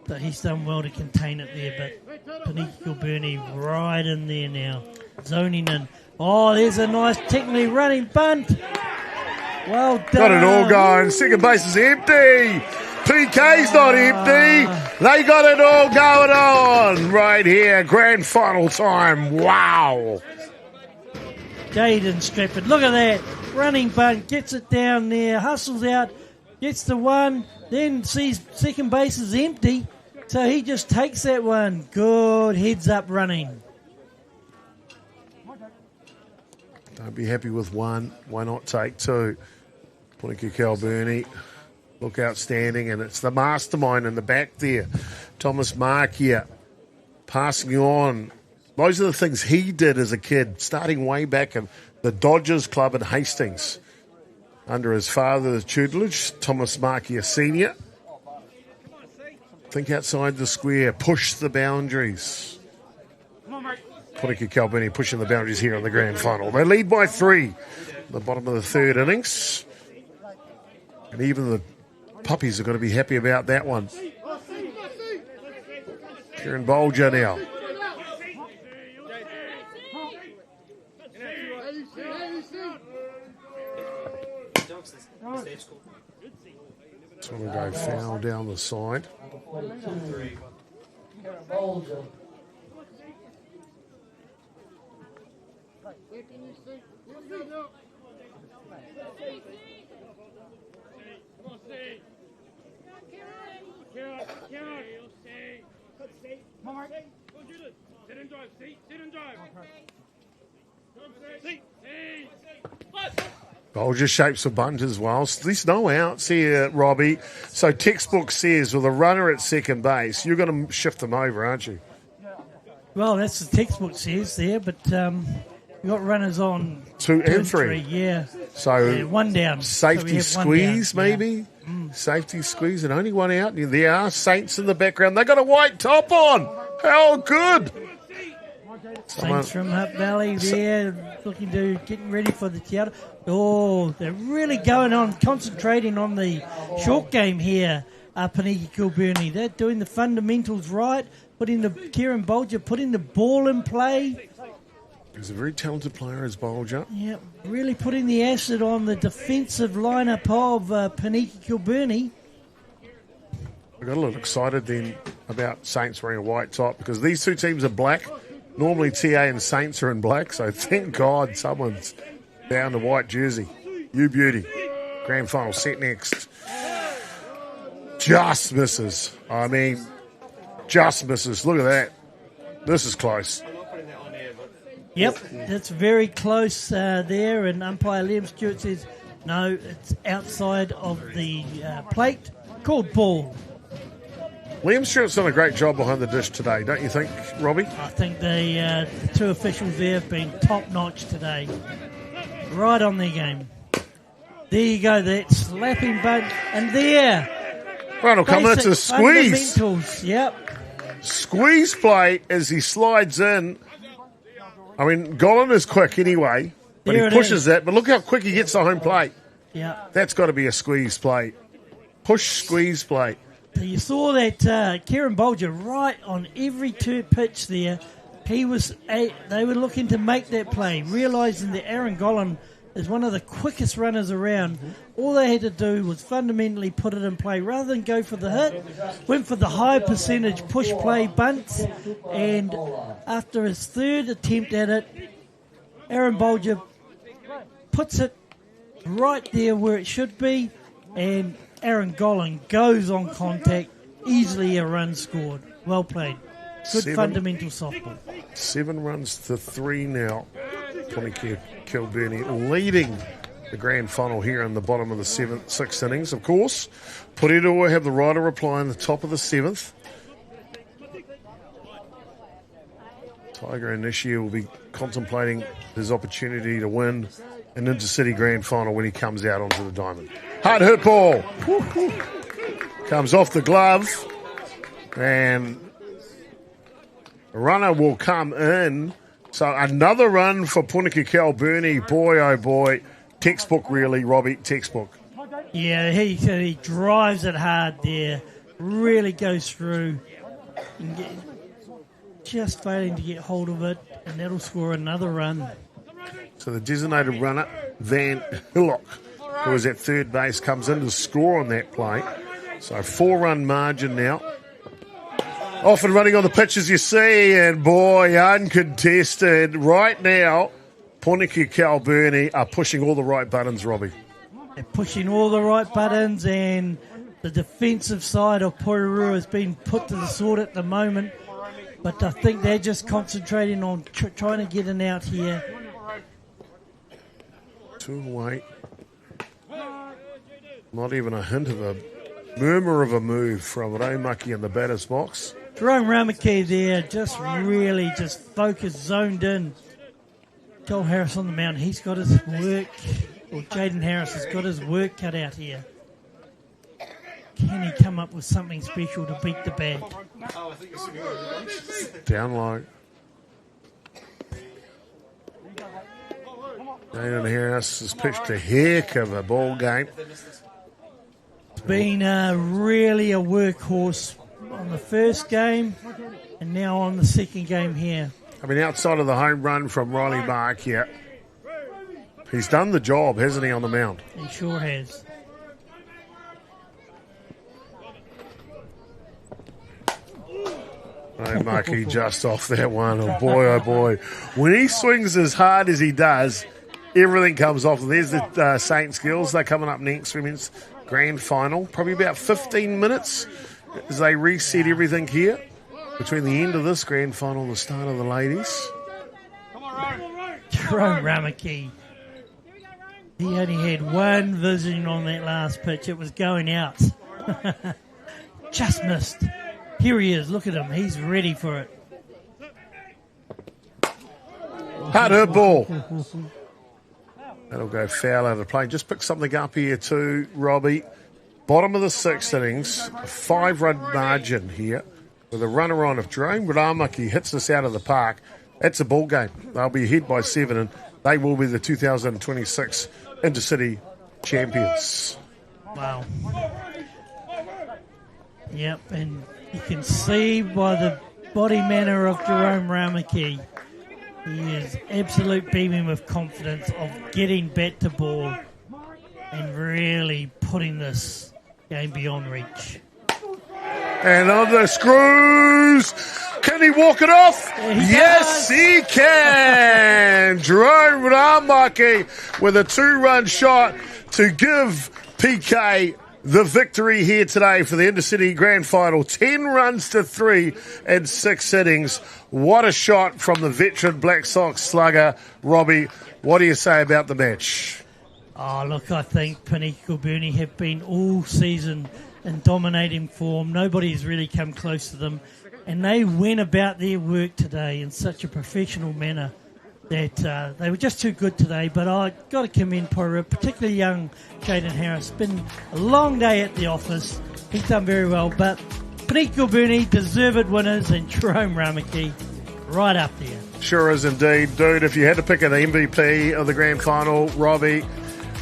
But he's done well to contain it there. But Paniki Kilburnie right in there now, zoning in. Oh, there's a nice technically running bunt. Well done. Got it all going. Second base is empty. PK's not empty. They got it all going on right here. Grand final time. Wow. Jaden Stratford, look at that. Running bunt, gets it down there, hustles out, gets the one, then sees second base is empty. So he just takes that one. Good heads up running. Don't be happy with one. Why not take two? Puniki Kilburnie look outstanding, and it's the mastermind in the back there. Thomas Mark here, passing on. Those are the things he did as a kid, starting way back in the Dodgers Club in Hastings. Under his father's tutelage, Thomas Markia Sr. Think outside the square, push the boundaries. Puniki Kilburnie pushing the boundaries here in the grand final. They lead by 3, the bottom of the third innings. And even the puppies are going to be happy about that one. Kieran Bolger now. It's going to go foul down the side. Bolger shapes a bunt as well. There's no outs here, Robbie. So textbook says with a runner at second base, you're going to shift them over, aren't you? Well, that's the textbook says there, but you've got runners on 2 and 3. Yeah. So yeah, one down. Safety so squeeze, down. maybe? Yeah. Safety squeeze and only one out. And there are Saints in the background. They got a white top on. How good. Saints from Hutt Valley there, getting ready for the theatre. Oh, they're really going on, concentrating on the short game here, Paniki Kilburnie. They're doing the fundamentals right, Kieran Bolger putting the ball in play. He's a very talented player as Bolger. Yeah, really putting the acid on the defensive lineup of Paniki Kilburnie. I got a little excited then about Saints wearing a white top because these two teams are black. Normally TA and Saints are in black, so thank God someone's down the white jersey. You beauty. Grand final set next. Just misses. I mean, just misses. Look at that. This is close. Yep, that's very close there, and umpire Liam Stewart says, no, it's outside of the plate. Called ball. Liam Stewart's done a great job behind the dish today, don't you think, Robbie? I think the two officials there have been top-notch today. Right on their game. There you go, that slapping bunt. And there. Right, will come. It's a squeeze. Fundamentals, yep. Squeeze play as he slides in. I mean, Golan is quick anyway, but there he pushes that. But look how quick he gets to home plate. Yeah. That's got to be a squeeze play. Push squeeze play. You saw that Kieran Bolger right on every pitch there. They were looking to make that play, realising that Aaron Golan is one of the quickest runners around. All they had to do was fundamentally put it in play. Rather than go for the hit, went for the high percentage push play bunts. And after his third attempt at it, Aaron Bolger puts it right there where it should be. And Aaron Golan goes on contact, easily a run scored. Well played. Good fundamental softball. 7 runs to 3 now. Puniki Kilburnie leading the grand final here in the bottom of the 6th innings, of course. Porirua have the rider reply in the top of the 7th. Tiger and this year will be contemplating his opportunity to win an Intercity grand final when he comes out onto the diamond. Hard hit ball. Comes off the glove. And a runner will come in. So another run for Puniki Kilburnie. Boy, oh boy. Textbook really, Robbie. Textbook. Yeah, he drives it hard there. really goes through and just failing to get hold of it, and that'll score another run. So the designated runner, Van Hillock, who was at third base, comes in to score on that play. So 4-run margin now. Off and running on the pitch, as you see, and boy, uncontested. Right now, Pōneke Kalburni are pushing all the right buttons, Robbie. They're pushing all the right buttons, and the defensive side of Porirua has been put to the sword at the moment. But I think they're just concentrating on trying to get an out here. 2 away. Not even a hint of a murmur of a move from Raumaki in the batter's box. Jerome Ramaki there, just really just focused, zoned in. Joel Harris on the mound, he's got his work, or Jaden Harris has got his work cut out here. Can he come up with something special to beat the bag? Down low. Jaden Harris has pitched a heck of a ball game. It's been really a workhorse on the first game and now on the second game here. I mean, outside of the home run from Riley Mark here, he's done the job, hasn't he, on the mound? He sure has. Marky just off that one. Oh boy. When he swings as hard as he does, everything comes off. There's the Saints girls. They're coming up next. Women's grand final. Probably about 15 minutes as they reset everything here between the end of this grand final and the start of the ladies. Jerome Ramaki. He only had one vision on that last pitch. It was going out. Just missed. Here he is. Look at him. He's ready for it. Hard hit ball. That'll go foul out of play. Just pick something up here too, Robbie. Bottom of the 6th innings, a 5-run margin here with a runner on. If Jerome Ramaki hits this out of the park, that's a ball game. They'll be ahead by 7, and they will be the 2026 Intercity champions. Wow. Yep, and you can see by the body manner of Jerome Ramaki, he is absolute beaming with confidence of getting bat to ball and really putting this game beyond reach. And on the screws, can he walk it off? Yes, he can. Jerome Ramaki with a 2-run shot to give PK the victory here today for the Intercity Grand Final. 10 runs to 3 in 6 innings. What a shot from the veteran Black Sox slugger. Robbie, what do you say about the match? Oh, look, I think Pōneke Kalburni have been all season in dominating form. Nobody's really come close to them. And they went about their work today in such a professional manner that they were just too good today. But I've got to commend Porirua, particularly young Jaden Harris. It's been a long day at the office. He's done very well. But Pōneke Kalburni, deserved winners, and Jerome Ramaki right up there. Sure is indeed. Dude, if you had to pick an MVP of the grand final, Robbie,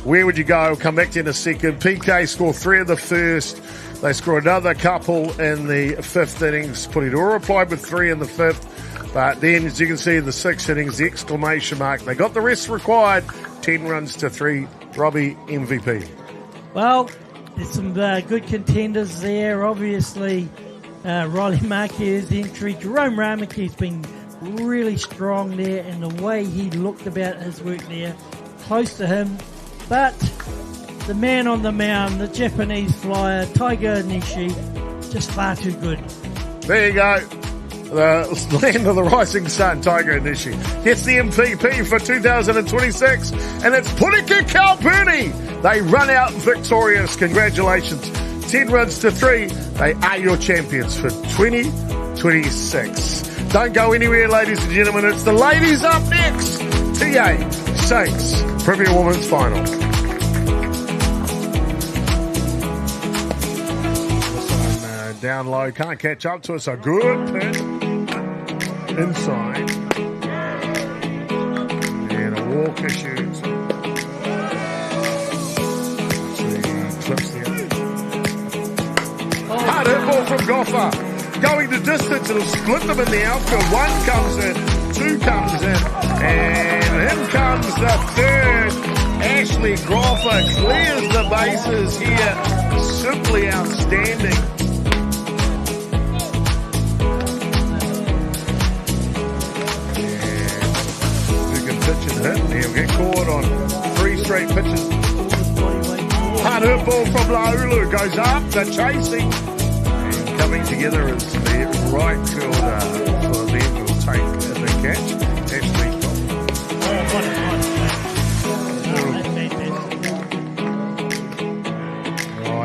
where would you go? Come back to you in a second. PK scored 3 in the first. They scored another couple in the 5th innings. Porirua replied with 3 in the 5th. But then, as you can see in the 6th innings, the exclamation mark. They got the rest required. 10 runs to 3. Robbie, MVP. Well, there's some good contenders there. Obviously, Riley Marquez's entry. Jerome Ramaki's been really strong there, and the way he looked about his work there, close to him. But the man on the mound, the Japanese flyer, Tiger Nishi, just far too good. There you go. The land of the rising sun, Tiger Nishi, gets the MVP for 2026, and it's Pōneke Kalburni. They run out victorious. Congratulations. 10 runs to 3. They are your champions for 2026. Don't go anywhere, ladies and gentlemen. It's the ladies up next. TA Saints Premier Women's Final. Down low, can't catch up to us. A good pitch inside, and a walk issues. See, clips there. Hard hit ball from Goffer. Going the distance, it'll split them in the outfield. One comes in, two comes in, and in comes the third. Ashley Goffer clears the bases here. Simply outstanding. Pitch and hit. He'll get caught on 3 straight pitches. Hard hit ball from Laulu goes up. They're chasing. And coming together is the right fielder for them will take the catch. Ashley.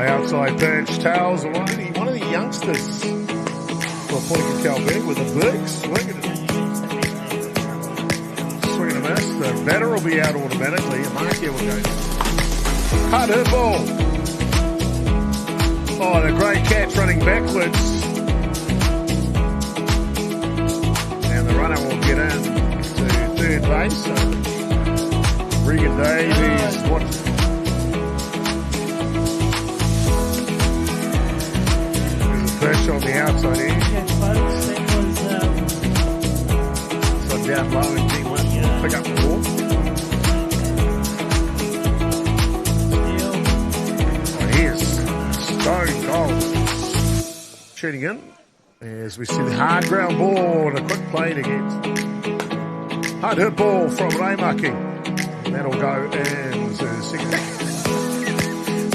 Outside pitch. Tails. One of the youngsters for Porirua Calvert with a big swing at it. The batter will be out automatically. A mark here will go. Hard hit ball. Oh, and a great catch running backwards. And the runner will get in to third base. So Regan Davies watching. There's a pitch on the outside end. So down low and deep. Pick up the ball. Oh, here's Stone Cold shooting in as we see the hard ground ball and a quick play to get. Hard hit ball from Raimaki. And that'll go into second.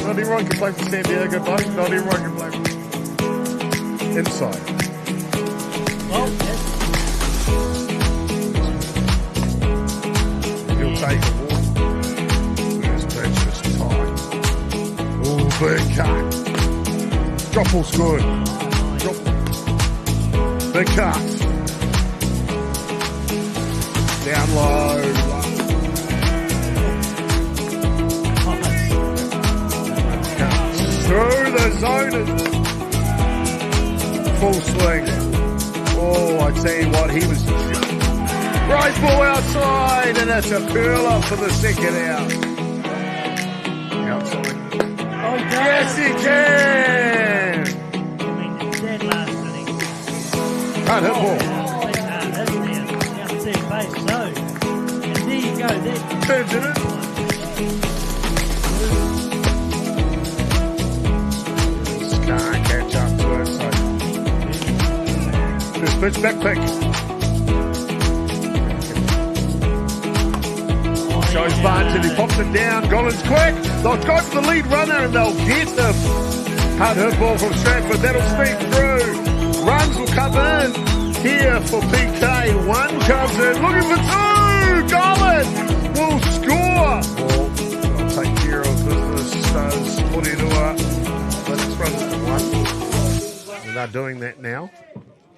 Not everyone can play for San Diego, but not everyone can play for inside. Well, yes. Take a walk. There's Precious time. Oh, big cut. Drop ball's good. Drop. Big cut. Down low. Through the zone. Full swing. Oh, I tell you what, he was. Right ball outside, and that's a curler for the second out. Outside. Oh, yes, he can! I mean, it's dead last inning. Can't hit ball. That's down the third base. So, and there you go. There. Turns it in. Just can't catch up to it. So. First pitch, back pick. Shows Barnes and he pops it down. Gollins quick. They'll go for the lead runner and they'll get him. Hard hit ball from Stratford. That'll sneak through. Runs will come in here for PK. One comes in. Looking for 2. Gollins will score. Well, they'll take care of business. Does Porirua. Let's run it to 1. And they're doing that now.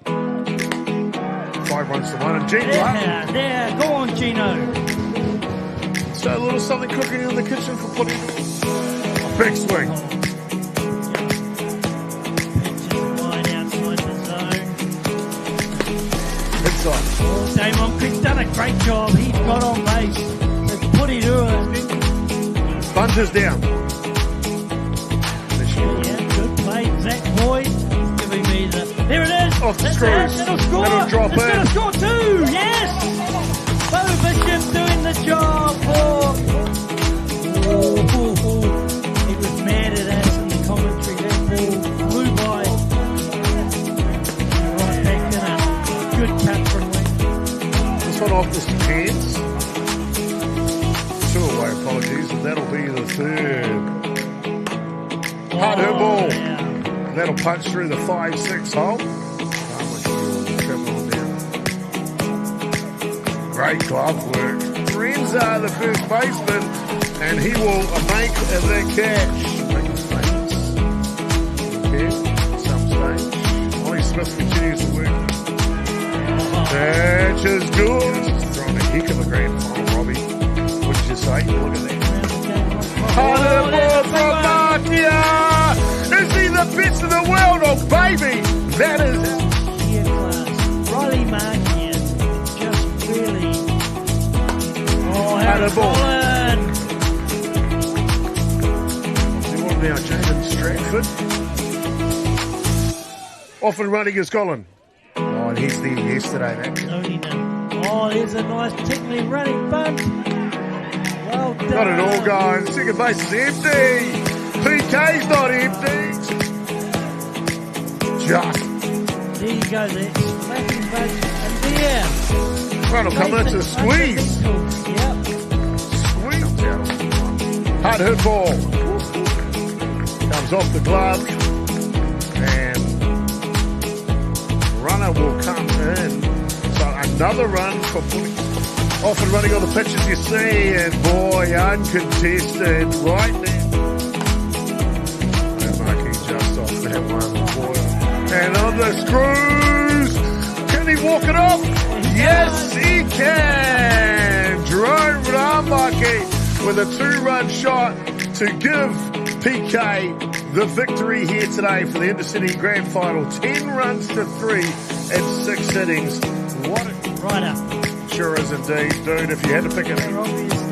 5 runs to 1. And Gino. There. Go on, Gino. So a little something cooking in the kitchen for Porirua. Big swing. Wide outside the zone. Inside. Oh, Damon Crick's done a great job. He's got on base. It's Porirua. Bunches down. Yeah, good play. Zach Boyd giving me the... There it is. Off the That's screws. That'll score. That'll drop it's in. Going to score too. Yes. Bo Bishop doing the job for... He was mad at us in the commentary. That ball flew by. Right back in a good cut from Wing. This one off the hands. 2 away, apologies, and that'll be the third. Hard hit ball. Yeah. And that'll punch through the 5-6 hole. Great glove work. Renza, the first baseman, and he will make the catch. Make mistakes. Okay, some stage. Ollie Smith continues to work. Catch is good. He's throwing a heck of a grand final, Robbie. Wouldn't you say? Look at that. Hard ball from Markia! Is he the best in the world? Oh, baby! That is... Sheer class. Riley Markia just really... Oh, Harry Colin! See what now, Jaden Stratford. Off and running is Colin. Oh, and he's there yesterday. Oh, there's a nice tickling running bunt. Well done. Got it all going. Second base is empty. PK's not empty. Just. There you go, there. Slapping bunch. And there. Run will come in to squeeze. Yep. Squeeze down. Hard hit ball. Comes off the glove. And runner will come in. So another run for off and running on the pitch as you see. And boy, uncontested right there. And Mikey just off that one. Boy. And on the screws. Can he walk it off? Yes, he can. Drove it unlucky with a 2-run shot to give PK the victory here today for the Intercity Grand Final. 10 runs to 3 in 6 innings. What a right up. sure is indeed, dude. If you had to pick it.